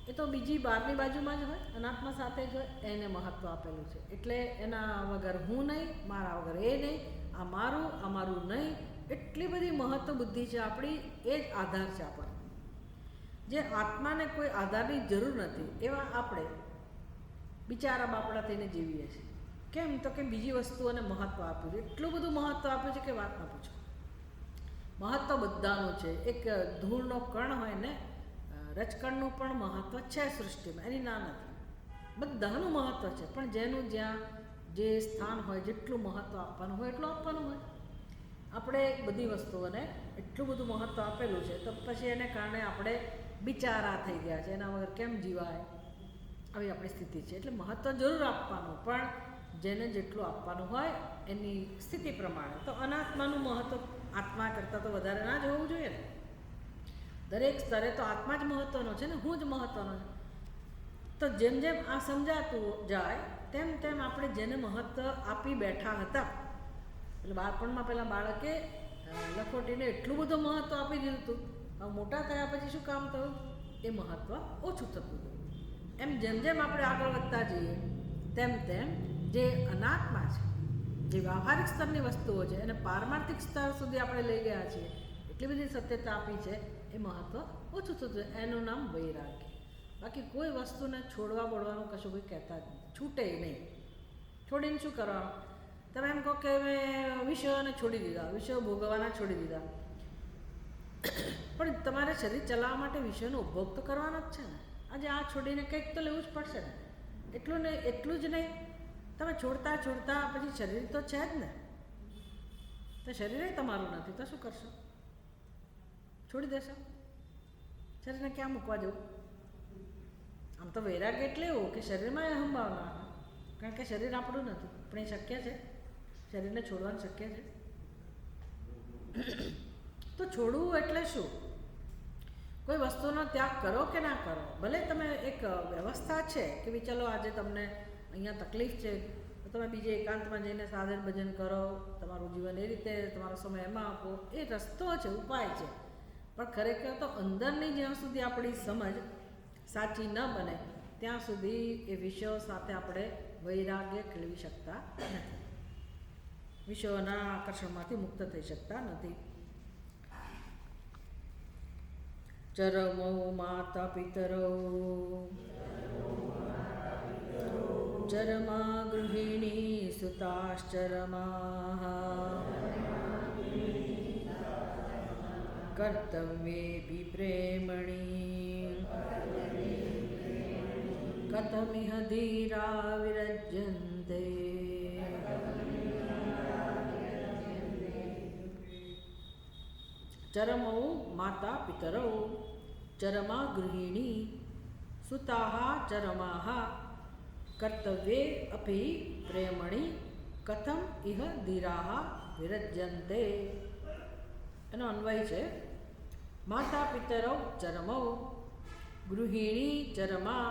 એ તો બીજી બહારની બાજુમાં જ હોય, અનાત્મા સાથે જ હોય, એને મહત્વ આપેલું છે. એટલે એના વગર હું નહીં, મારા વગર એ નહીં, આ મારું નહીં, એટલી બધી મહત્વ બુદ્ધિ છે આપણી. એ જ આધાર છે આપણો. જે આત્માને કોઈ આધારની જરૂર નથી એવા આપણે બિચારા બાપડા થઈને જીવીએ છીએ. કેમ? તો કે બીજી વસ્તુઓને મહત્વ આપ્યું છે. એટલું બધું મહત્વ આપ્યું છે કે વાત ના પૂછો. મહત્વ બધાનું છે. એક ધૂળનો કણ હોય ને, રજકણનું પણ મહત્વ છે સૃષ્ટિમાં, એની ના નથી. બધાનું મહત્વ છે, પણ જેનું જ્યાં જે સ્થાન હોય, જેટલું મહત્વ આપવાનું હોય એટલું આપવાનું હોય. આપણે બધી વસ્તુઓને એટલું બધું મહત્વ આપેલું છે તો પછી એને કારણે આપણે બિચારા થઈ ગયા છે. એના વગર કેમ જીવાય? આવી આપણી સ્થિતિ છે. એટલે મહત્વ જરૂર આપવાનું, પણ જેને જેટલું આપવાનું હોય એની સ્થિતિ પ્રમાણે. તો અનાત્માનું મહત્ત્વ આત્મા કરતાં તો વધારે ના જ હોવું જોઈએ ને. દરેક સ્તરે તો આત્મા જ મહત્ત્વનો છે ને, હું જ મહત્ત્વનો છે. તો જેમ જેમ આ સમજાતું જાય તેમ તેમ આપણે જેને મહત્ત્વ આપી બેઠા હતા, એટલે બાળપણમાં પહેલાં બાળકે લખોટીને એટલું બધું મહત્ત્વ આપી દીધું હતું, હવે મોટા થયા પછી શું કામ થયું, એ મહત્ત્વ ઓછું થતું હતું. એમ જેમ જેમ આપણે આગળ વધતા જઈએ તેમ તેમ જે અનાત્મા છે, જે વ્યવહારિક સ્તરની વસ્તુઓ છે, એને પારમાર્થિક સ્તર સુધી આપણે લઈ ગયા છીએ, એટલી બધી સત્યતા આપી છે, એ મહત્ત્વ ઓછું થતું. એનું નામ વૈરાગ્ય. બાકી કોઈ વસ્તુને છોડવા બોડવાનું કશું કોઈ કહેતા જ નથી, છૂટે નહીં. છોડીને શું કરવાનું? તમે એમ કહો કે મેં વિષયોને છોડી દીધા, વિષયો ભોગવવાના છોડી દીધા, પણ તમારે શરીર ચલાવવા માટે વિષયનો ઉપભોગ તો કરવાનો જ છે ને. આજે આ છોડીને કંઈક તો લેવું જ પડશે ને. એટલું જ નહીં, તમે છોડતા છોડતા પછી શરીર તો છે જ ને, તો શરીરે તમારું નથી તો શું કરશો? છોડી દેશો? શરીરને ક્યાં મૂકવા જવું? આમ તો વૈરાગ્ય એટલે એવું કે શરીરમાં એ સંભાવના, કારણ કે શરીર આપણું નથી, પણ એ શક્ય છે, શરીરને છોડવાનું શક્ય છે. તો છોડવું એટલે શું? કોઈ વસ્તુનો ત્યાગ કરો કે ના કરો. ભલે તમે એક વ્યવસ્થા છે કે ભાઈ ચલો આજે તમને અહીંયા તકલીફ છે તો તમે બીજે એકાંતમાં જઈને સાધન ભજન કરો, તમારું જીવન એ રીતે તમારો સમય એમાં આપો, એ રસ્તો છે, ઉપાય છે. પણ ખરેખર તો અંદરની જ્યાં સુધી આપણી સમજ સાચી ન બને ત્યાં સુધી એ વિષયો સાથે આપણે વૈરાગ્ય કેળવી શકતા નથી, વિષયોના આકર્ષણમાંથી મુક્ત થઈ શકતા નથી. ચરમો માતા પિતરો ચરમા ગૃહિણી સુતાશ્ચરમાઃ કર્તવ્યેऽપि પ્રેમણી કથમિહ ધીરા વિરજ્યન્તે. ચરમૌ માતા પિતરૌ ચરમા ગૃહિણી સુતાઃ ચરમાઃ કર્તવ્યે અપि પ્રેમણી કથમ ઇહ ધીરાઃ વિરજ્યન્તે. એનો અન્વય છે માતા પિતરૌ ચરમૌ ગૃહિણી ચરમા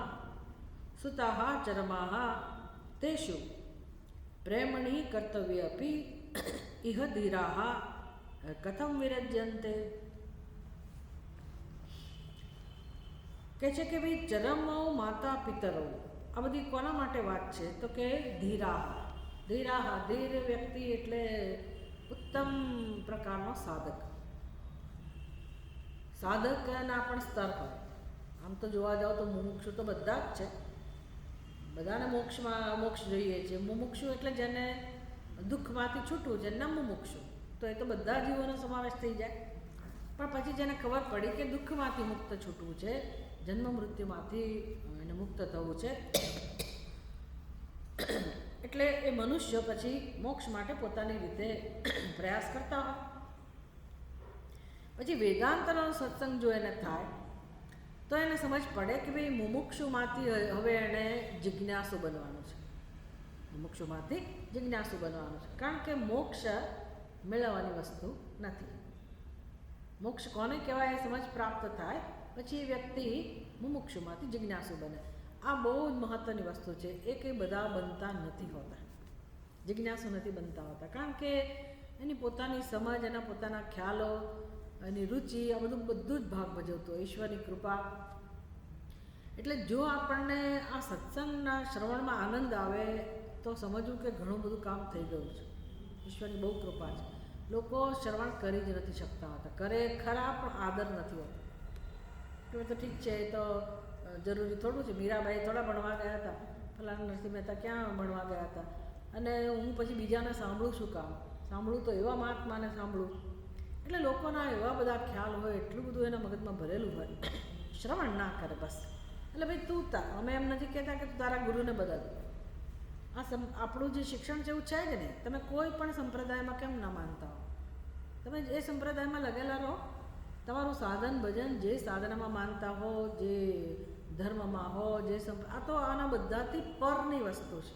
સુતાઃ ચરમાઃ તેષુ પ્રેમણી કર્તવ્ય અપि ઇહ ધીરાઃ કથમ વિરજ્યન્તે. કહે છે કે ભાઈ ચરમૌ માતા પિતરૌ, આ બધી કોના માટે વાત છે? તો કે ધીરાહ. ધીરાહ, ધીર વ્યક્તિ એટલે ઉત્તમ પ્રકારનો સાધક. સાધકના પણ સ્તર હોય. આમ તો જોવા જાઓ તો મુમુક્ષુ તો બધા જ છે, બધાને મોક્ષ જોઈએ છે. મુમુક્ષુ એટલે જેને દુઃખમાંથી છૂટવું છે, ના મુમુક્ષુ તો એ તો બધા જીવોનો સમાવેશ થઈ જાય. પણ પછી જેને ખબર પડી કે દુઃખમાંથી મુક્ત છૂટવું છે, જન્મ મૃત્યુમાંથી એને મુક્ત થવું છે, એટલે એ મનુષ્ય પછી મોક્ષ માટે પોતાની રીતે પ્રયાસ કરતા હોય. પછી વેદાંતનો સત્સંગ જો એને થાય તો એને સમજ પડે કે ભાઈ મુમુક્ષુમાંથી હવે એણે જિજ્ઞાસુ બનવાનું છે. મુમુક્ષુમાંથી જિજ્ઞાસુ બનવાનું છે, કારણ કે મોક્ષ મેળવવાની વસ્તુ નથી. મોક્ષ કોને કહેવાય એ સમજ પ્રાપ્ત થાય પછી એ વ્યક્તિ મુમુક્ષુમાંથી જિજ્ઞાસુ બને. આ બહુ જ મહત્ત્વની વસ્તુ છે. એ કંઈ બધા બનતા નથી હોતા, જિજ્ઞાસુ નથી બનતા હોતા, કારણ કે એની પોતાની સમજ, એના પોતાના ખ્યાલો, એની રુચિ, આ બધું જ ભાગ ભજવતો હોય, ઈશ્વરની કૃપા. એટલે જો આપણને આ સત્સંગના શ્રવણમાં આનંદ આવે તો સમજવું કે ઘણું બધું કામ થઈ ગયું છે, ઈશ્વરની બહુ કૃપા છે. લોકો શ્રવણ કરી જ નથી શકતા હોતા, કરે ખરા પણ આદર નથી હોતો કે તો ઠીક છે, એ તો જરૂરી થોડું છે. મીરાબાઈ થોડા ભણવા ગયા હતા, ફલાણા નરસિંહ મહેતા ક્યાં ભણવા ગયા હતા, અને હું પછી બીજાને સાંભળું શું કામ? સાંભળું તો એવા મહાત્માને સાંભળું. એટલે લોકોના એવા બધા ખ્યાલ હોય, એટલું બધું એના મગજમાં ભરેલું હોય, શ્રવણ ના કરે બસ. એટલે ભાઈ તું અમે એમ નથી કહેતા કે તું તારા ગુરુને બદલ. આપણું જે શિક્ષણ છે એવું છે જ નહીં. તમે કોઈ પણ સંપ્રદાયમાં કેમ ના માનતા હો, તમે એ સંપ્રદાયમાં લગેલા રહો, તમારું સાધન ભજન જે સાધનામાં માનતા હો, જે ધર્મમાં હો, જે આ તો આના બધાથી પરની વસ્તુ છે.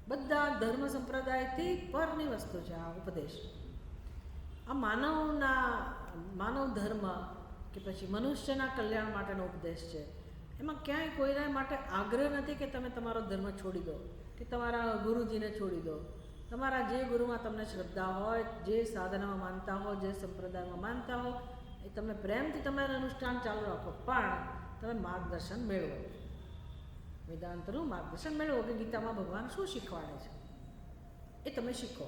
બધા ધર્મ સંપ્રદાયથી પરની વસ્તુ છે આ ઉપદેશ. આ માનવ ધર્મ કે પછી મનુષ્યના કલ્યાણ માટેનો ઉપદેશ છે. એમાં ક્યાંય કોઈના માટે આગ્રહ નથી કે તમે તમારો ધર્મ છોડી દો કે તમારા ગુરુજીને છોડી દો. તમારા જે ગુરુમાં તમને શ્રદ્ધા હોય, જે સાધનામાં માનતા હો, જે સંપ્રદાયમાં માનતા હો, એ તમે પ્રેમથી તમારું અનુષ્ઠાન ચાલુ રાખો, પણ તમે માર્ગદર્શન મેળવો, વેદાંતનું માર્ગદર્શન મેળવો કે ગીતામાં ભગવાન શું શીખવાડે છે એ તમે શીખો,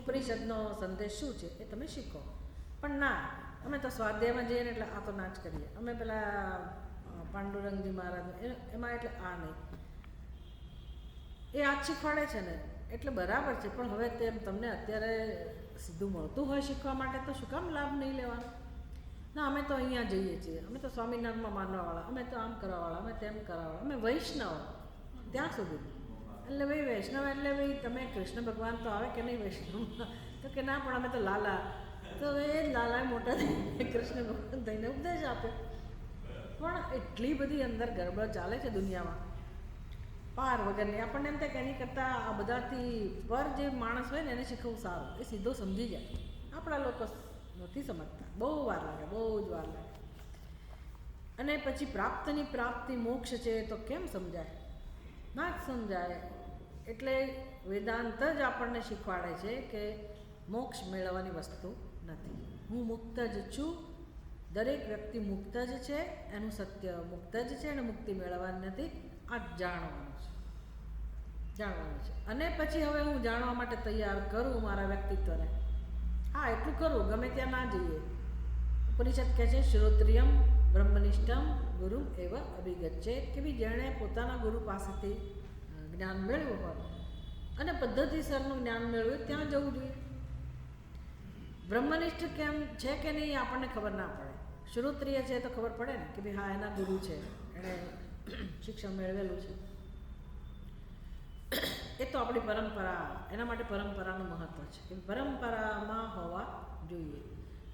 ઉપનિષદનો સંદેશ શું છે એ તમે શીખો. પણ ના, અમે તો સ્વાધ્યાયમાં જઈએ ને એટલે આ તો ના જ કરીએ, અમે પેલા પાંડુરંગજી મહારાજ એમાં એટલે આ નહીં, એ આ જ શીખવાડે છે ને એટલે બરાબર છે. પણ હવે તેમ તમને અત્યારે સીધું મળતું હોય શીખવા માટે તો શું કામ લાભ નહીં લેવાનો? ના, અમે તો અહીંયા જઈએ છીએ, અમે તો સ્વામિનારાયણમાં માનવાવાળા, અમે તો આમ કરવાવાળા, અમે તેમ કરવાવાળા, અમે વૈષ્ણવ ત્યાં સુધી. એટલે ભાઈ વૈષ્ણવ એટલે ભાઈ તમે કૃષ્ણ ભગવાન તો આવે કે નહીં વૈષ્ણવમાં? તો કે ના, પણ અમે તો લાલા. તો એ લાલા મોટા થઈને કૃષ્ણ ભગવાન થઈને ઉપદેશ આપ્યો. પણ એટલી બધી અંદર ગરબડ ચાલે છે દુનિયામાં પાર વગરની. આપણને એમ થાય કે એની કરતાં આ બધાથી પર જે માણસ હોય ને એને શીખવું સારું, એ સીધો સમજી જાય. આપણા લોકો નથી સમજતા, બહુ વાર લાગે, બહુ જ વાર લાગે. અને પછી પ્રાપ્તિ મોક્ષ છે તો કેમ સમજાય? ના જ સમજાય. એટલે વેદાંત જ આપણને શીખવાડે છે કે મોક્ષ મેળવવાની વસ્તુ નથી. હું મુક્ત જ છું, દરેક વ્યક્તિ મુક્ત જ છે, એનું સત્ય મુક્ત જ છે અને મુક્તિ મેળવવાની નથી. આ જાણવાનું છે. અને પછી હવે હું જાણવા માટે તૈયાર કરું મારા વ્યક્તિત્વને. હા, એટલું કરું, ગમે ત્યાં ના જઈએ. ઉપનિષદ કહે છે શ્રોત્રિયમ બ્રહ્મનિષ્ઠમ ગુરુ એવ અભિગચ્છે, કે ભાઈ જેણે પોતાના ગુરુ પાસેથી જ્ઞાન મેળવ્યું હોય અને પદ્ધતિસરનું જ્ઞાન મેળવ્યું ત્યાં જવું જોઈએ. બ્રહ્મનિષ્ઠ કેમ છે કે નહીં આપણને ખબર ના પડે. શ્રોત્રિય છે તો ખબર પડે ને કે ભાઈ હા એના ગુરુ છે, એણે શિક્ષણ મેળવેલું છે. એ તો આપણી પરંપરા, એના માટે પરંપરાનું મહત્ત્વ છે કે પરંપરામાં હોવા જોઈએ.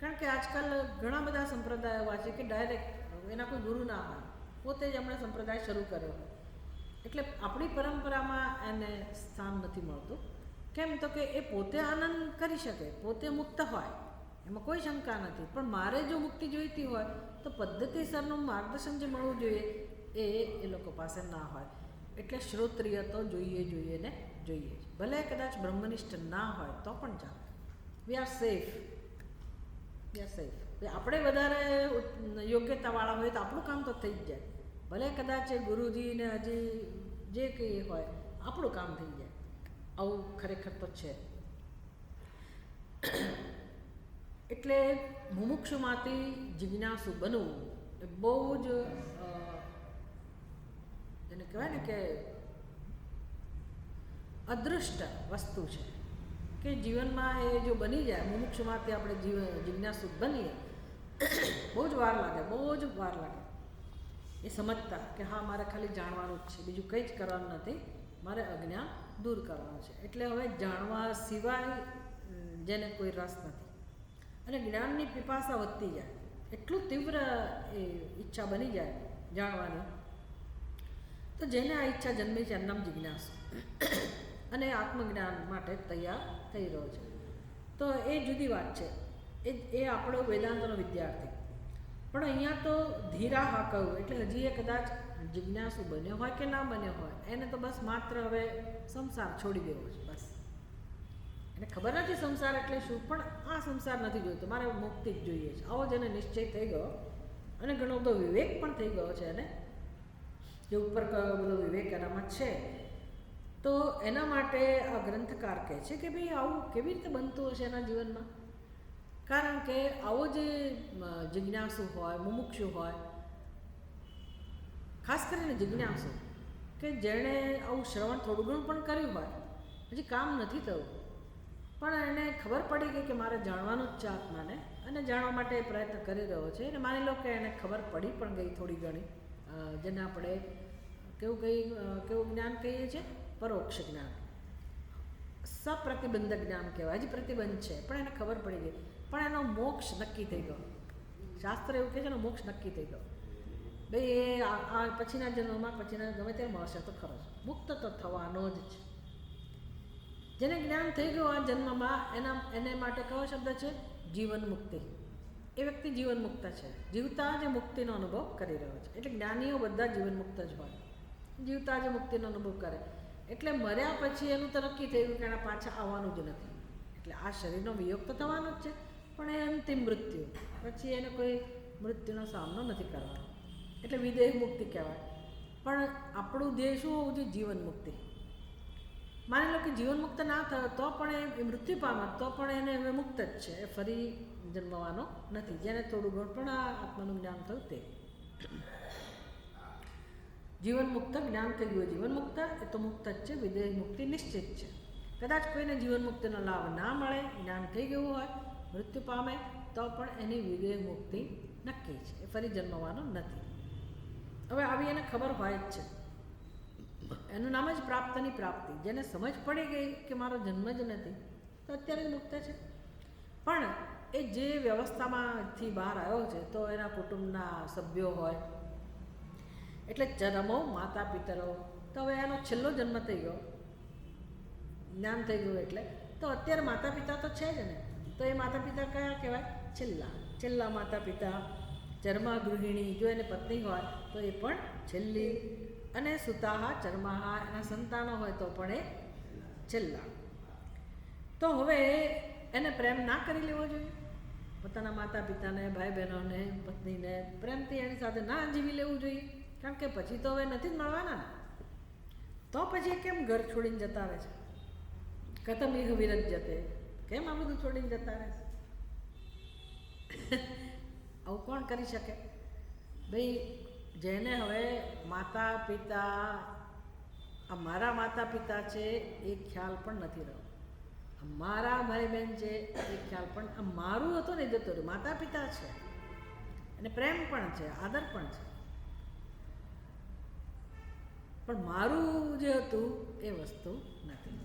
કારણ કે આજકાલ ઘણા બધા સંપ્રદાયો એવા છે કે ડાયરેક્ટ એના કોઈ ગુરુ ના હોય, પોતે જ એમણે સંપ્રદાય શરૂ કર્યો હોય. એટલે આપણી પરંપરામાં એને સ્થાન નથી મળતું. કેમ તો કે એ પોતે આનંદ કરી શકે, પોતે મુક્ત હોય, એમાં કોઈ શંકા નથી. પણ મારે જો મુક્તિ જોઈતી હોય તો પદ્ધતિસરનું માર્ગદર્શન જે મળવું જોઈએ એ લોકો પાસે ના હોય. એટલે શ્રોત્રિય તો જોઈએ ને જોઈએ. ભલે કદાચ બ્રહ્મનિષ્ઠ ના હોય તો પણ ચાલે. We are safe. આપણે વધારે યોગ્યતાવાળા હોય તો આપણું કામ તો થઈ જ જાય. ભલે કદાચ ગુરુજીને હજી જે કંઈ હોય આપણું કામ થઈ જાય. આવું ખરેખર તો છે. એટલે મુમુક્ષુમાંથી જિજ્ઞાસુ બનવું એ બહુ જ એને કહેવાય ને કે અદૃષ્ટ વસ્તુ છે કે જીવનમાં એ જો બની જાય, મુમુક્ષુમાંથી આપણે જિજ્ઞાસુ બનીએ, બહુ જ વાર લાગે એ સમજતા કે હા મારે ખાલી જાણવાનું જ છે, બીજું કંઈ જ કરવાનું નથી, મારે અજ્ઞાન દૂર કરવાનું છે. એટલે હવે જાણવા સિવાય જેને કોઈ રસ નથી અને જ્ઞાનની પીપાસા વધતી જાય, એટલું તીવ્ર એ ઈચ્છા બની જાય જાણવાની, તો જેને આ ઈચ્છા જન્મી છે એનું નામ જિજ્ઞાસુ અને આત્મજ્ઞાન માટે તૈયાર થઈ રહ્યો છે. તો એ જુદી વાત છે. એ આપણો વેદાંતનો વિદ્યાર્થી. પણ અહીંયા તો ધીરા હા કહ્યું એટલે હજી એ કદાચ જિજ્ઞાસુ બન્યો હોય કે ના બન્યો હોય, એને તો બસ માત્ર હવે સંસાર છોડી દેવો છે. બસ એને ખબર નથી સંસાર એટલે શું, પણ આ સંસાર નથી જોઈતો, મારે મુક્તિ જ જોઈએ છે. આવો જ એને નિશ્ચય થઈ ગયો અને ઘણો બધો વિવેક પણ થઈ ગયો છે એને, જે ઉપર કયો બધો વિવેક એનામાં છે. તો એના માટે આ ગ્રંથકાર કહે છે કે ભાઈ આવું કેવી રીતે બનતું હશે એના જીવનમાં. કારણ કે આવો જે જિજ્ઞાસુ હોય, મુમુક્ષુ હોય, ખાસ કરીને જિજ્ઞાસુ કે જેણે આવું શ્રવણ થોડું ઘણું પણ કર્યું હોય, હજી કામ નથી થયું, પણ એને ખબર પડી ગઈ કે મારે જાણવાનું જ છે આત્માને અને જાણવા માટે પ્રયત્ન કરી રહ્યો છે. અને માની લો કે એને ખબર પડી પણ ગઈ થોડી ઘણી, જેને આપણે કેવું જ્ઞાન કહીએ છીએ, પરોક્ષ જ્ઞાન, સપ્રતિબંધ જ્ઞાન કહેવાય. હજી પ્રતિબંધ છે પણ એને ખબર પડી ગઈ, પણ એનો મોક્ષ નક્કી થઈ ગયો. શાસ્ત્ર એવું કહે છે ને મોક્ષ નક્કી થઈ ગયો. ભાઈ એ આ પછીના જન્મમાં પછીના ગમે તે મળશે તો ખરો જ, મુક્ત તો થવાનો જ છે. જેને જ્ઞાન થઈ ગયું આ જન્મમાં એને માટે કયો શબ્દ છે? જીવન મુક્તિ. એ વ્યક્તિ જીવન મુક્ત છે, જીવતા જે મુક્તિનો અનુભવ કરી રહ્યો છે. એટલે જ્ઞાનીઓ બધા જીવન મુક્ત જ હોય, જીવતા જે મુક્તિનો અનુભવ કરે. એટલે મર્યા પછી એનું તો નક્કી થયું કે એના પાછા આવવાનું જ નથી. એટલે આ શરીરનો વિયોગ તો થવાનો જ છે, પણ એ અંતિમ મૃત્યુ, પછી એને કોઈ મૃત્યુનો સામનો નથી કરવાનો. એટલે વિદેહ મુક્તિ કહેવાય. પણ આપણું ધ્યેય શું હોવું જોઈએ? જીવન મુક્તિ. માની લો કે જીવન મુક્ત ના થયો તો પણ એ મૃત્યુ પામત તો પણ એને હવે મુક્ત જ છે, એ ફરી જન્મવાનો નથી. જેને થોડું ઘણું પણ આ આત્માનું જ્ઞાન થયું તે જીવન મુક્ત જ્ઞાન થઈ ગયું. જીવન મુક્ત એ તો મુક્ત જ છે, વિદેહ મુક્તિ નિશ્ચિત છે. કદાચ કોઈને જીવન મુક્તિનો લાભ ના મળે, જ્ઞાન થઈ ગયું હોય, મૃત્યુ પામે તો પણ એની વિદેહ મુક્તિ નક્કી છે, એ ફરી જન્મવાનો નથી. હવે આવી એને ખબર હોય જ છે, એનું નામ જ પ્રાપ્તની પ્રાપ્તિ. જેને સમજ પડી ગઈ કે મારો જન્મ જ નથી તો અત્યારે જ મુક્ત છે. પણ એ જે વ્યવસ્થામાંથી બહાર આવ્યો છે તો એના કુટુંબના સભ્યો હોય, એટલે જન્મો માતા પિતરો, તો હવે એનો છેલ્લો જન્મ થઈ ગયો, જ્ઞાન થઈ ગયું. એટલે તો અત્યારે માતા પિતા તો છે જ ને, તો એ માતા પિતા કયા કહેવાય? છેલ્લા માતા પિતા. ચર્મા ગૃહિણી, જો એને પત્ની હોય તો એ પણ છેલ્લી. અને સુતાહા ચર્માહા, એના સંતાનો હોય તો પણ એ છેલ્લા. તો હવે એને પ્રેમ ના કરી લેવો જોઈએ? પોતાના માતા પિતાને, ભાઈ બહેનોને, પત્નીને પ્રેમથી એની સાથે ના જીવી લેવું જોઈએ? કારણ કે પછી તો હવે નથી જ મળવાના ને. તો પછી કેમ ઘર છોડીને જતા રહે છે? કથમ ઇહ વિરજ જતે, કેમ આ બધું છોડીને જતા રહે છે? આવું કોણ કરી શકે? ભાઈ, જેને હવે માતા પિતા, આ મારા માતા પિતા છે એ ખ્યાલ પણ નથી રહ્યો, મારા ભાઈ બહેન છે એ ખ્યાલ પણ, આ મારું હતું ને જતો રહ્યું. માતા પિતા છે અને પ્રેમ પણ છે, આદર પણ છે, પણ મારું જે હતું એ વસ્તુ નથી.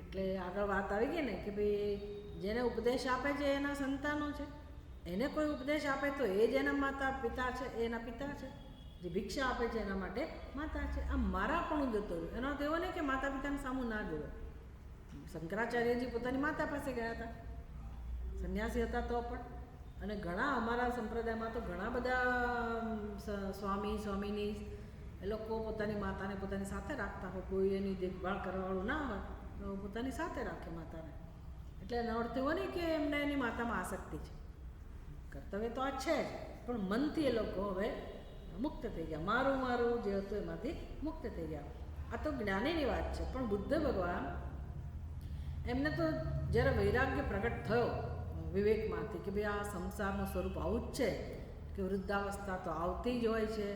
એટલે આગળ વાત આવી ગઈ ને કે ભાઈ જેને ઉપદેશ આપે છે એના સંતાનો છે, એને કોઈ ઉપદેશ આપે તો એ જ એના માતા પિતા છે, એના પિતા છે. જે ભિક્ષા આપે છે એના માટે માતા છે. આ મારા પણ જતો રહ્યું. એનો તો એવો નહીં કે માતા પિતાને સામું ના જોવે. શંકરાચાર્યજી પોતાની માતા પાસે ગયા હતા, સંન્યાસી હતા તો પણ. અને ઘણા અમારા સંપ્રદાયમાં તો ઘણા બધા સ્વામીની એ લોકો પોતાની માતાને પોતાની સાથે રાખતા હોય. કોઈ એની દેખભાળ કરવાવાળું ના હોય તો પોતાની સાથે રાખે માતાને. એટલે એનો અર્થ એવો નહીં કે એમને એની માતામાં આસક્તિ છે. કર્તવ્ય તો આ છે જ, પણ મનથી એ લોકો હવે મુક્ત થઈ ગયા. મારું જે હતું એમાંથી મુક્ત થઈ ગયા. આ તો જ્ઞાનીની વાત છે. પણ બુદ્ધ ભગવાન એમને તો જ્યારે વૈરાગ્ય પ્રગટ થયો વિવેકમાંથી કે ભાઈ આ સંસારનું સ્વરૂપ આવું જ છે, કે વૃદ્ધાવસ્થા તો આવતી જ હોય છે,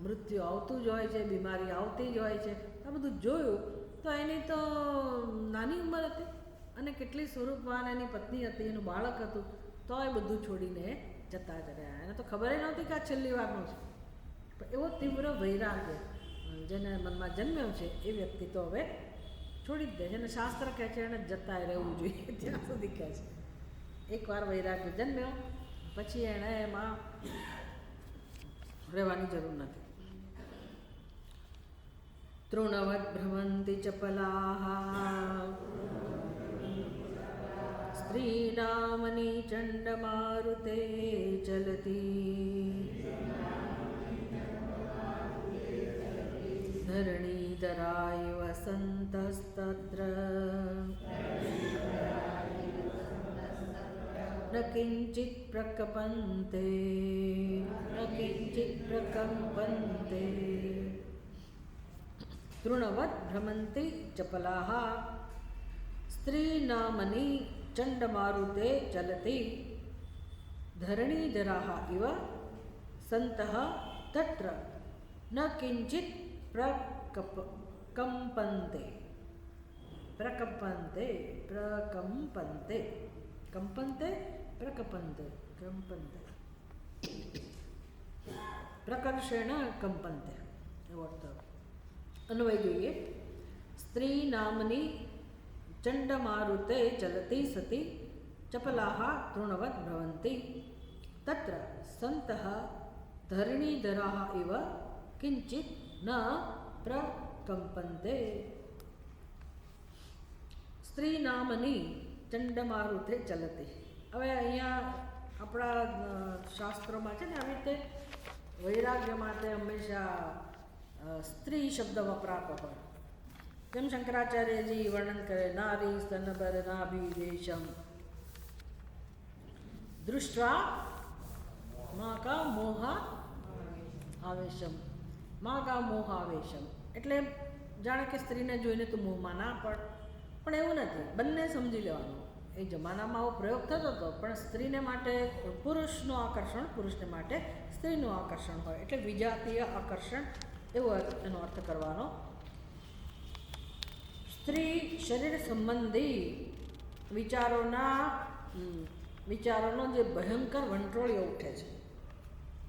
મૃત્યુ આવતું જ હોય છે, બીમારી આવતી જ હોય છે, આ બધું જોયું તો એની તો નાની ઉંમર હતી અને કેટલી સ્વરૂપવાન એની પત્ની હતી, એનું બાળક હતું, તો એ બધું છોડીને જતા જ રહ્યા. એને તો ખબર નહોતી કે આ છેલ્લી વારનું છે. પણ એવો તીવ્ર વૈરાગ્ય જેને મનમાં જન્મ્યો છે એ વ્યક્તિ તો હવે છોડી જ દે છે. અને શાસ્ત્ર કહે છે એને જતા રહેવું જોઈએ ત્યાં સુધી કહે છે. એકવાર વૈરાગ્ય જન્મ્યો પછી એણે એમાં રહેવાની જરૂર નથી. તૃણવદ ભ્રમંતિ ચપલાઃ સ્ત્રીનામની ચંડમારુતે ચલતી ધરણીધરાય વસંતસ્તત્ર ન કિંચિત પ્રકંપન્તે તૃણવદ ભ્રમંતિ ચપલાઃ સ્ત્રીનામની ચંડમારુતે ચલતી ધરણીધરાઃ ઇવ સંતઃ તત્ર ન કિંચિત પ્રકંપન્તે પ્રકર્ષેણ કંપન્તે એવો અર્થ અન્વય જોઈએ. સ્ત્રી નામની ચંડમારુતે ચલતી સતી ચપલાઃ તૃણવદ ભ્રમંતિ તત્ર સંતઃ ધરણીધરાઃ ઇવ કિંચિત ન પ્રકંપન્તે. સ્ત્રી નામની ચંડમારુતે ચલતી. હવે અહીંયા આપણા શાસ્ત્રોમાં છે ને આવી રીતે વૈરાગ્ય માટે હંમેશા સ્ત્રી શબ્દ વપરાતો હોય. જેમ શંકરાચાર્યજી વર્ણન કરે, નારી સ્તનબર નાભિદેશમ દૃષ્ટ્વા માકા મોહ આવેશમ. માકા મોહ આવેશમ એટલે જાણે કે સ્ત્રીને જોઈને તું મોહમાં ના પડ, પણ એવું નથી. બંને સમજી લેવાનું. એ જમાનામાં આવો પ્રયોગ થતો હતો, પણ સ્ત્રીને માટે પુરુષનું આકર્ષણ, પુરુષને માટે સ્ત્રીનું આકર્ષણ હોય, એટલે વિજાતીય આકર્ષણ એવો એનો અર્થ કરવાનો. સ્ત્રી શરીર સંબંધી વિચારોનો જે ભયંકર વંટોળિયો ઉઠે છે.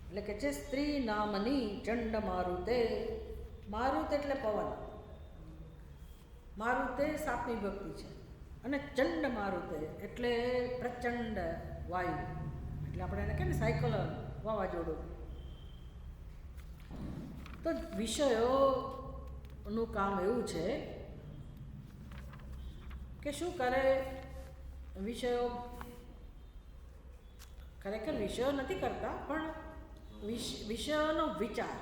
એટલે કે છે સ્ત્રી નામની ચંડ મારુતે. મારુત એટલે પવન, મારુતે સાપની ભક્તિ છે, અને ચંડ મારુતે એટલે પ્રચંડ વાયુ. એટલે આપણે એને કહે ને સાયકલોન, વાવાઝોડું. તો વિષયોનું કામ એવું છે કે શું કરે વિષયો, ખરેખર વિષયો નથી કરતા, પણ વિષયોનો વિચાર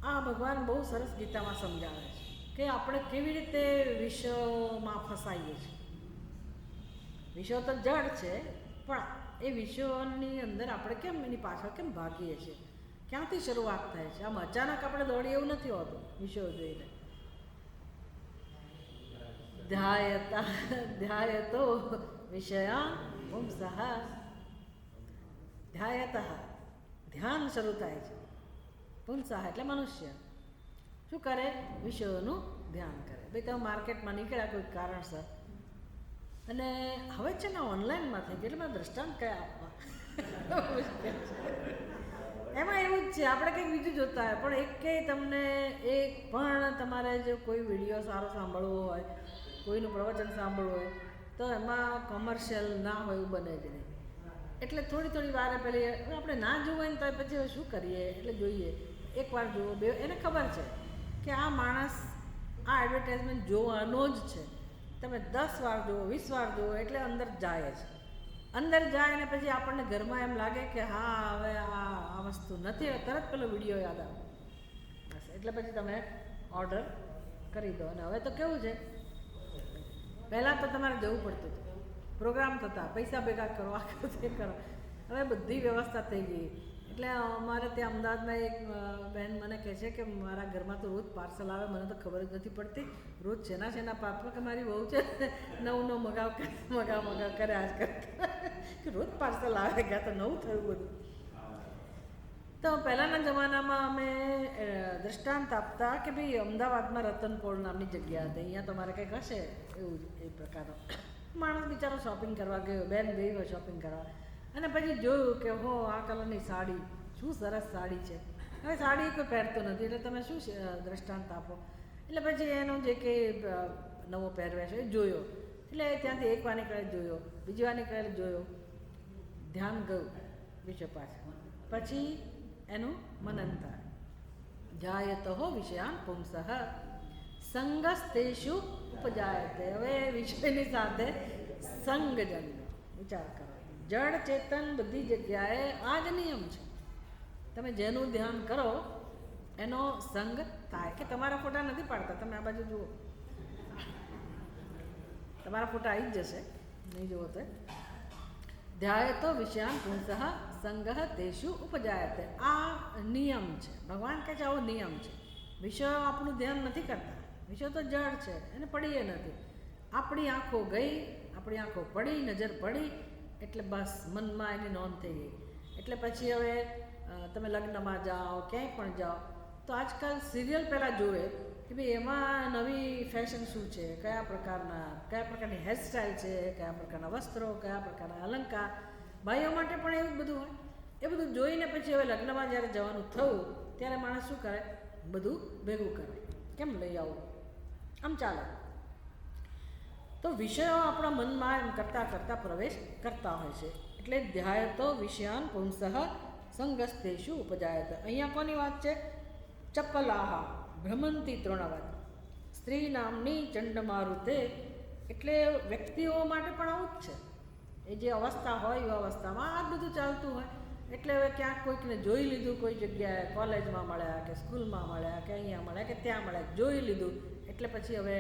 આ ભગવાન બહુ સરસ ગીતામાં સમજાવે છે કે આપણે કેવી રીતે વિષયોમાં ફસાઈએ છીએ. વિષયો તો જડ છે, પણ એ વિષયોની અંદર આપણે કેમ એની પાછળ કેમ ભાગીએ છીએ, ક્યાંથી શરૂઆત થાય છે. આમ અચાનક આપણે દોડીએ એવું નથી હોતું. વિષયો જોઈને ધ્યાયતો વિષયા પુંસઃ. ધ્યાયત ધ્યાન શરૂ થાય છે. પુંસઃ એટલે મનુષ્ય શું કરે? વિષયોનું ધ્યાન કરે. ભાઈ તમે માર્કેટમાં નીકળ્યા કોઈ કારણસર, અને હવે છે ને ઓનલાઈનમાં થઈ ગયું, એટલે મારે દ્રષ્ટાંત કયા આપવા એમાં એવું જ છે. આપણે કંઈક બીજું જોતા હોય, પણ તમને એક પણ તમારે જો કોઈ વિડીયો સારો સાંભળવો હોય, કોઈનું પ્રવચન સાંભળવું હોય, તો એમાં કોમર્શિયલ ના હોય એવું બને જ નહીં. એટલે થોડી વારે પેલી આપણે ના જોવું હોય ને તો પછી હવે શું કરીએ, એટલે જોઈએ. એકવાર જુઓ, બે, એને ખબર છે કે આ માણસ આ એડવર્ટાઇઝમેન્ટ જોવાનો જ છે. તમે 10 વાર જુઓ, 20 વાર જુઓ, એટલે અંદર જાય છે. અંદર જાય ને પછી આપણને ઘરમાં એમ લાગે કે હા હવે આ વસ્તુ નથી, તરત પેલો વિડીયો યાદ આવે. બસ એટલે પછી તમે ઓર્ડર કરી દો. અને હવે તો કેવું છે, પહેલાં તો તમારે જવું પડતું હતું, પ્રોગ્રામ થતા, પૈસા ભેગા કરો, આ કરો તે કરો. હવે બધી વ્યવસ્થા થઈ ગઈ. એટલે અમારે ત્યાં અમદાવાદમાં એક બહેન મને કહે છે કે મારા ઘરમાં તો રોજ પાર્સલ આવે, મને તો ખબર જ નથી પડતી રોજ શેના પાર્સલ, કે મારી વહુ છે નવું મગાવ કરે આજકાલ કે રોજ પાર્સલ આવે. ગયા તો નવું થયું બધું. તો પહેલાંના જમાનામાં અમે દૃષ્ટાંત આપતા કે ભાઈ અમદાવાદમાં રતનપોળ નામની જગ્યા હતી, અહીંયા તમારે કંઈક હશે એવું એ પ્રકારનો. માણસ બિચારો શોપિંગ કરવા ગયો, બેન ગઈ હોય શોપિંગ કરવા, અને પછી જોયું કે હો આ કલરની સાડી, શું સરસ સાડી છે. હવે સાડી કોઈ પહેરતો નથી, એટલે તમે શું દૃષ્ટાંત આપો. એટલે પછી એનો જે કે નવો પહેરવેશ એ જોયો. એટલે ત્યાંથી એક વાર નીકળે જોયો, બીજી વાર નીકળે જોયો, ધ્યાન ગયું વિષય પાછળ. પછી એનું મનન થાય. જાયતો વિષયાન પુંસઃ સંગસ્તેષુ ઉપજાયતે. હવે વિષયની સાથે સંગ જન્મ. વિચાર કરો, જડ ચેતન બધી જગ્યાએ આ જ નિયમ છે. તમે જેનું ધ્યાન કરો એનો સંગ થાય. કે તમારા ફોટા નથી પાડતા, તમે આ બાજુ જુઓ, તમારા ફોટા આવી જ જશે, નહીં જુઓ તો. ધ્યાયતો વિષયાન પુંસઃ સંગઃ તેષુ ઉપજાયતે. આ નિયમ છે. ભગવાન કહે છે આવો નિયમ છે. વિષયો આપણું ધ્યાન નથી કરતા. વિષયો તો જડ છે, એને પડીએ નથી. આપણી આંખો ગઈ, આપણી આંખો પડી, નજર પડી, એટલે બસ મનમાં એની નોંધ થઈ ગઈ. એટલે પછી હવે તમે લગ્નમાં જાઓ, ક્યાંય પણ જાઓ, તો આજકાલ સિરિયલ પહેલાં જોવે કે ભાઈ એમાં નવી ફેશન શું છે, કયા પ્રકારની હેરસ્ટાઈલ છે, કયા પ્રકારના વસ્ત્રો, કયા પ્રકારના અલંકાર. ભાઈઓ માટે પણ એવું જ બધું હોય. એ બધું જોઈને પછી હવે લગ્નમાં જ્યારે જવાનું થયું ત્યારે માણસ શું કરે, બધું ભેગું કરે, કેમ લઈ આવું, આમ ચાલે. તો વિષયો આપણા મનમાં એમ કરતાં પ્રવેશ કરતા હોય છે. એટલે ધ્યાયતો વિષયાન પુંસઃ સંગસ્તેષુ ઉપજાયતે. અહીંયા કોની વાત છે? ચપલાહ ભ્રમંતી તૃણવત. સ્ત્રી નામની ચંડમારુતે એટલે વ્યક્તિઓ માટે પણ આવું જ છે. એ જે અવસ્થા હોય એ અવસ્થામાં આ બધું ચાલતું હોય. એટલે હવે ક્યાંક કોઈકને જોઈ લીધું, કોઈ જગ્યાએ કોલેજમાં મળ્યા કે સ્કૂલમાં મળ્યા કે અહીંયા મળ્યા કે ત્યાં મળ્યા, જોઈ લીધું એટલે પછી હવે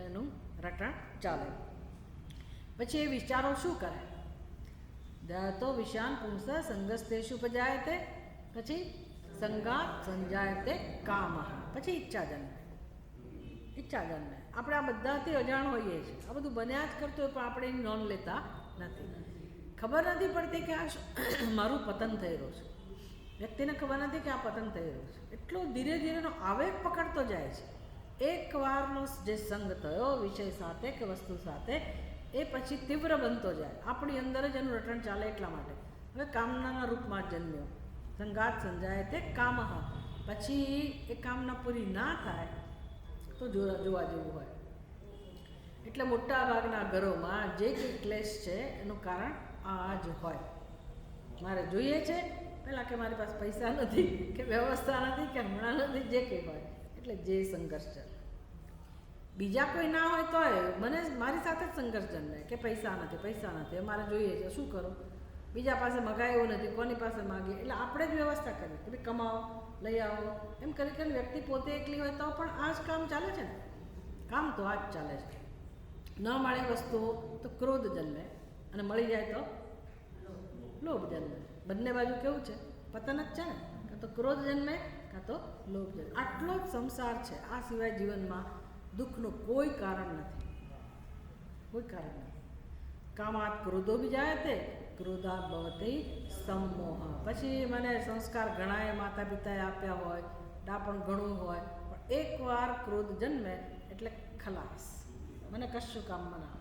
એનું રટણ ચાલે. પછી એ વિચારો શું કરે? તો વિષાન પુંસ સંગસ્તેષુ ઉપજાયતે, પછી સંગાત સંજાયતે કામ, પછી ઈચ્છા જન્મે. ઈચ્છા જન્મે. આપણે આ બધાથી અજાણ હોઈએ છીએ, આ બધું બન્યા જ કરતું હોય પણ આપણે એની નોંધ લેતા નથી. ખબર નથી પડતી કે આ મારું પતન થઈ રહ્યું છે. વ્યક્તિને ખબર નથી કે આ પતન થઈ રહ્યું છે. એટલો ધીરે ધીરેનો આવેગ પકડતો જાય છે. એકવારનો જે સંગ થયો વિષય સાથે કે વસ્તુ સાથે, એ પછી તીવ્ર બનતો જાય. આપણી અંદર જ એનું રટણ ચાલે. એટલા માટે હવે કામનાના રૂપમાં જન્મ્યો. સંગાત સંજાય તે કામ. પછી એ કામના પૂરી ના થાય તો જોવા જેવું હોય. એટલે મોટા ભાગના ઘરોમાં જે કંઈ ક્લેશ છે એનું કારણ આ જ હોય. મારે જોઈએ છે પહેલાં કે મારી પાસે પૈસા નથી કે વ્યવસ્થા નથી કે હમણાં નથી, જે કંઈ હોય એટલે જે સંઘર્ષ ચાલે. બીજા કોઈ ના હોય તોય મને મારી સાથે જ સંઘર્ષ જન્મે કે પૈસા નથી મારે જોઈએ છે, શું કરું? બીજા પાસે મગાય એવું નથી, કોની પાસે માગીએ? એટલે આપણે જ વ્યવસ્થા કરીએ કે ભાઈ કમાવો, લઈ આવો. એમ કરી કરીને વ્યક્તિ પોતે એકલી હોય તો પણ આ જ કામ ચાલે છે ને. કામ તો આ જ ચાલે છે. ન મળે વસ્તુઓ તો ક્રોધ જન્મે, અને મળી જાય તો લોભ જન્મે. બંને બાજુ કેવું છે? પતન જ છે ને. કાં તો ક્રોધ જન્મે કાં તો લોભ જન્મે. આટલો જ સંસાર છે. આ સિવાય જીવનમાં દુઃખનું કોઈ કારણ નથી. કોઈ કારણ નથી. કામાત ક્રોધો બી જાય તે ક્રોધાત ભવતી સમમોહ. પછી મને સંસ્કાર ઘણાએ માતા પિતાએ આપ્યા હોય, ડાપણ ઘણું હોય, પણ એકવાર ક્રોધ જન્મે એટલે ખલાસ. મને કશું કામમાં ના.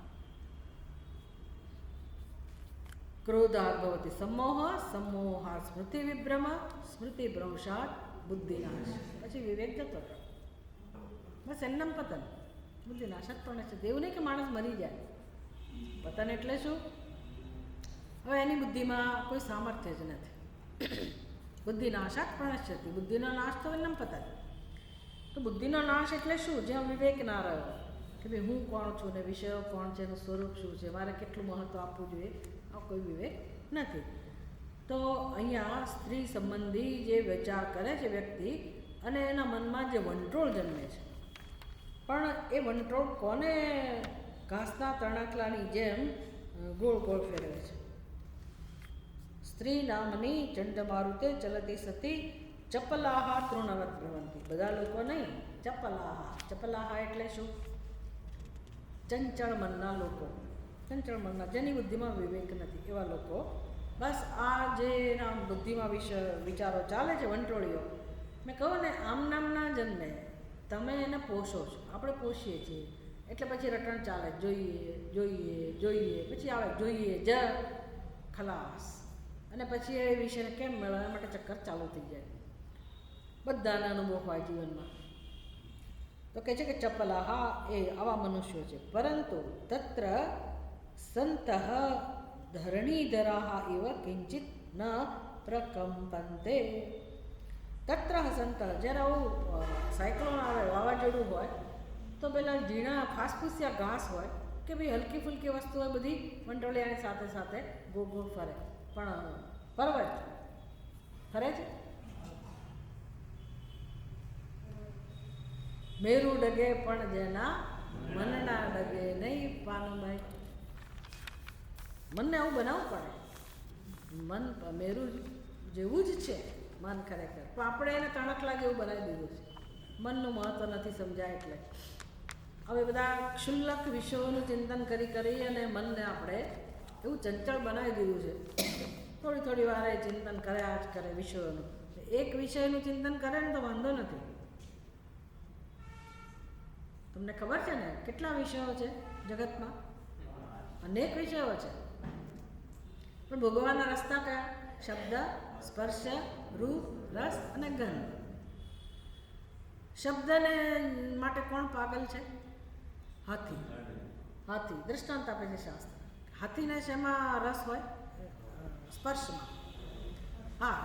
ક્રોધાત ભવતી સમમોહ, સમમોહાત સ્મૃતિ વિભ્રમ, સ્મૃતિ ભ્રંશાત બુદ્ધિનાશ. પછી વિવેક જતો રહ્યો. બસ એમનામ પતન. બુદ્ધિનાશ જ પણ છે. દેવું નહીં કે માણસ મરી જાય. પતન એટલે શું? હવે એની બુદ્ધિમાં કોઈ સામર્થ્ય જ નથી. બુદ્ધિનાશાત પ્રણશ્યતિ. બુદ્ધિનો નાશ તો એમનામ પતન. તો બુદ્ધિનો નાશ એટલે શું? જ્યાં વિવેક ના રહ્યો કે ભાઈ હું કોણ છું ને વિષયો કોણ છે, એનું સ્વરૂપ શું છે, મારે કેટલું મહત્ત્વ આપવું જોઈએ, આ કોઈ વિવેક નથી. તો અહીંયા સ્ત્રી સંબંધી જે વિચાર કરે છે વ્યક્તિ, અને એના મનમાં જે વંટોળ જન્મે છે, પણ એ વંટોળ કોને ઘાસના તણાકલાની જેમ ગોળ ગોળ ફેરવે છે. સ્ત્રી નામની ચંડમારુતે ચલતી સતી ચપલાહા તૃણવત ભ્રવંતી. બધા લોકો નહીં, ચપલાહા. ચપલાહા એટલે શું? ચંચળ મનના લોકો. ચંચળ મનના, જેની બુદ્ધિમાં વિવેક નથી એવા લોકો. બસ આ જે એના બુદ્ધિમાં વિચારો ચાલે છે, વંટોળીઓ, મેં કહું ને આમ નામ ના જન્મે. તમે એને પોષો છો, આપણે પોષીએ છીએ. એટલે પછી રટણ ચાલે. જોઈએ પછી આવે જોઈએ જ ખલાસ. અને પછી એ વિષયને કેમ મેળવવા માટે ચક્કર ચાલુ થઈ જાય. બધાના અનુભવ હોય જીવનમાં. તો કહે છે કે ચપલાહા એ આવા મનુષ્યો છે. પરંતુ તત્ર સંતઃ ધરણીધરાહ ઇવ કિંચિત ન પ્રકંપન્તે. તત્ર સંત. જ્યારે આવું સાયક્લોન આવે, વાવાઝોડું હોય, તો પેલા ઝીણા ફાસફૂસિયા ઘાસ હોય કે ભાઈ હલકી ફુલકી વસ્તુ હોય, બધી વંટોળિયાની સાથે સાથે ગોળ ગોળ ફરે. પણ પર્વત ફરે છે. મેરું ડગે પણ જેના મનના ડગે નહીં પાનભાઈ. મનને આવું બનાવવું પડે. મન મેરું જેવું જ છે મન ખરેખર, પણ આપણે એને તણખલા જેવું બનાવી દીધું છે. મનનું મહત્ત્વ નથી સમજાય. એટલે હવે બધા ક્ષુલ્લક વિષયોનું ચિંતન કરી અને મનને આપણે એવું ચંચળ બનાવી દીધું છે. થોડી વાર એ ચિંતન કર્યા જ કરે વિષયોનું. એક વિષયનું ચિંતન કરે ને તો વાંધો નથી. તમને ખબર છે ને કેટલા વિષયો છે જગતમાં? અનેક વિષયો છે. પણ ભોગવાના રસ્તા કયા? શબ્દ, સ્પર્શ, રૂપ, રસ અને ગંધ. શબ્દને માટે કોણ પાગલ છે? હાથી. હાથી દૃષ્ટાંત આપે છે શાસ્ત્ર. હાથીને શેમાં રસ હોય? સ્પર્શમાં. હા,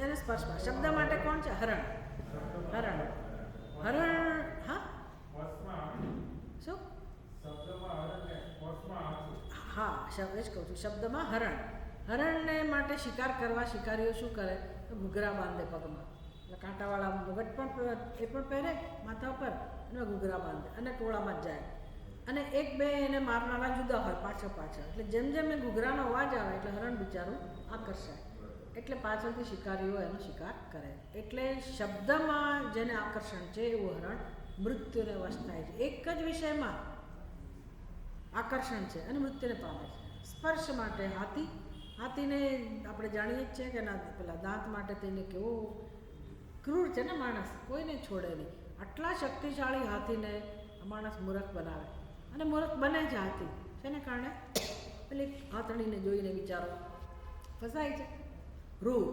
એને સ્પર્શમાં. શબ્દ માટે કોણ છે? હરણ. હા, એ જ કહું છું, શબ્દમાં હરણ. હરણને માટે શિકાર કરવા શિકારીઓ શું કરે? તો ઘૂઘરા બાંધે પગમાં, એટલે કાંટાવાળા મુગટ પણ એ પણ પહેરે માથા પર, અને ઘૂઘરા બાંધે અને ટોળામાં જ જાય. અને એક બે એને મારનારા જુદા હોય પાછળ પાછળ, એટલે જેમ જેમ એ ઘૂઘરાનો અવાજ આવે એટલે હરણ બિચારું આકર્ષાય, એટલે પાછળથી શિકારીઓ એનો શિકાર કરે. એટલે શબ્દમાં જેને આકર્ષણ છે એવું હરણ મૃત્યુને વશ થાય છે. એક જ વિષયમાં આકર્ષણ છે અને મૃત્યુને પામે છે. સ્પર્શ માટે હાથીને આપણે જાણીએ જ છે કે ના, પેલા દાંત માટે તેને કેવો ક્રૂર છે ને માણસ, કોઈને છોડે નહીં. આટલા શક્તિશાળી હાથીને માણસ મૂર્ખ બનાવે, અને મૂર્ખ બને છે હાથી શેને કારણે? પેલી હાથણીને જોઈને બિચારો ફસાય છે. રૂપ,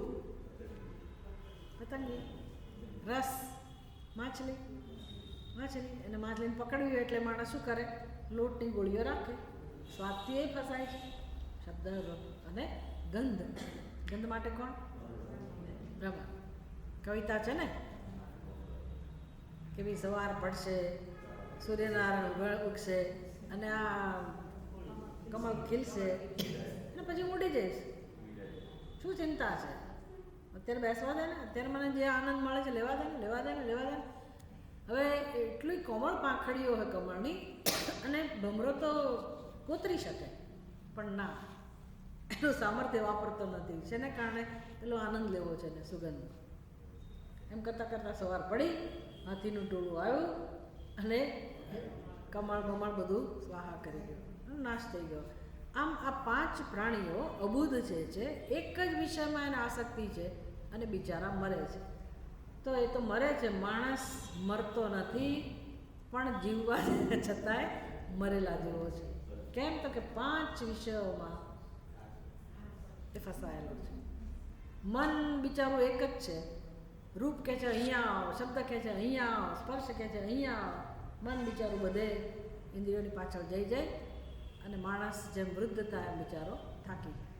પતંગી, રસ, માછલી અને માછલીને પકડવી હોય એટલે માણસ શું કરે? લોટની ગોળીઓ રાખે, સ્વાદથી એ ફસાય છે. શબ્દ અને ગંધ માટે કોણ? બ્રહ્મા. કવિતા છે ને કે ભાઈ સવાર પડશે, સૂર્યનારાયણ ઉગશે અને આ કમળ ખીલશે અને પછી ઉડી જઈશ. શું ચિંતા છે? અત્યારે બેસવા દે ને, અત્યારે મને જે આનંદ મળે છે લેવા દે ને. હવે એટલી કોમળ પાંખડીઓ હોય કમળની, અને ભમરો તો કોતરી શકે પણ ના, એનું સામર્થ્ય વાપરતો નથી. શેને કારણે? પેલો આનંદ લેવો છે ને સુગંધ. એમ કરતાં સવાર પડી, હાથીનું ટોળું આવ્યું અને કમળ બધું સ્વાહા કરી ગયું, નાશ થઈ ગયો. આમ આ 5 પ્રાણીઓ અબુધ છે, એક જ વિષયમાં એને આસક્તિ છે અને બિચારા મરે છે. તો એ તો મરે છે, માણસ મરતો નથી પણ જીવવા છતાંય મરેલા જેવો છે. કેમ? તો કે 5 વિષયોમાં એ ફસાયેલો છે. મન બિચારું એક જ છે. રૂપ કહે છે અહીંયા આવો, શબ્દ કહે છે અહીંયા આવો, સ્પર્શ કહે છે અહીંયા આવો. મન બિચારું બધે ઇન્દ્રિયોની પાછળ જઈ અને માણસ જેમ વૃદ્ધ થાય એમ બિચારો થાકી જાય,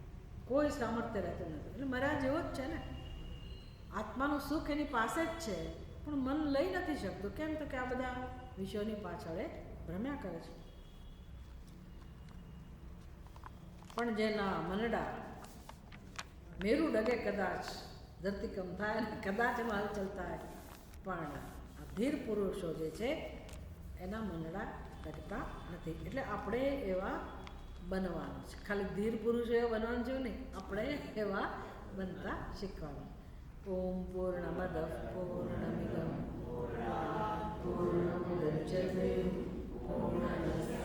કોઈ સામર્થ્ય રહેતું નથી. એટલે મર્યા જેવો જ છે ને. આત્માનું સુખ એની પાસે જ છે પણ મન લઈ નથી શકતું. કેમ? તો કે આ બધા વિષયોની પાછળ એ ભ્રમ્યા કરે છે. પણ જેના મનડા મેરુ ડગે કદાચ, ધરતીકંપ થાય ને કદાચ એમાં હલચલ થાય, પણ ધીર પુરુષો જે છે એના મનડા ડગતા નથી. એટલે આપણે એવા બનવાનું છે. ખાલી ધીર પુરુષો એવા બનવાનું છે નહીં, આપણે એવા બનતા શીખવાનું. ઓમ પૂર્ણમદ પૂર્ણમિદં પૂર્ણાત પૂર્ણમુદચ્યતે પૂર્ણસ્ય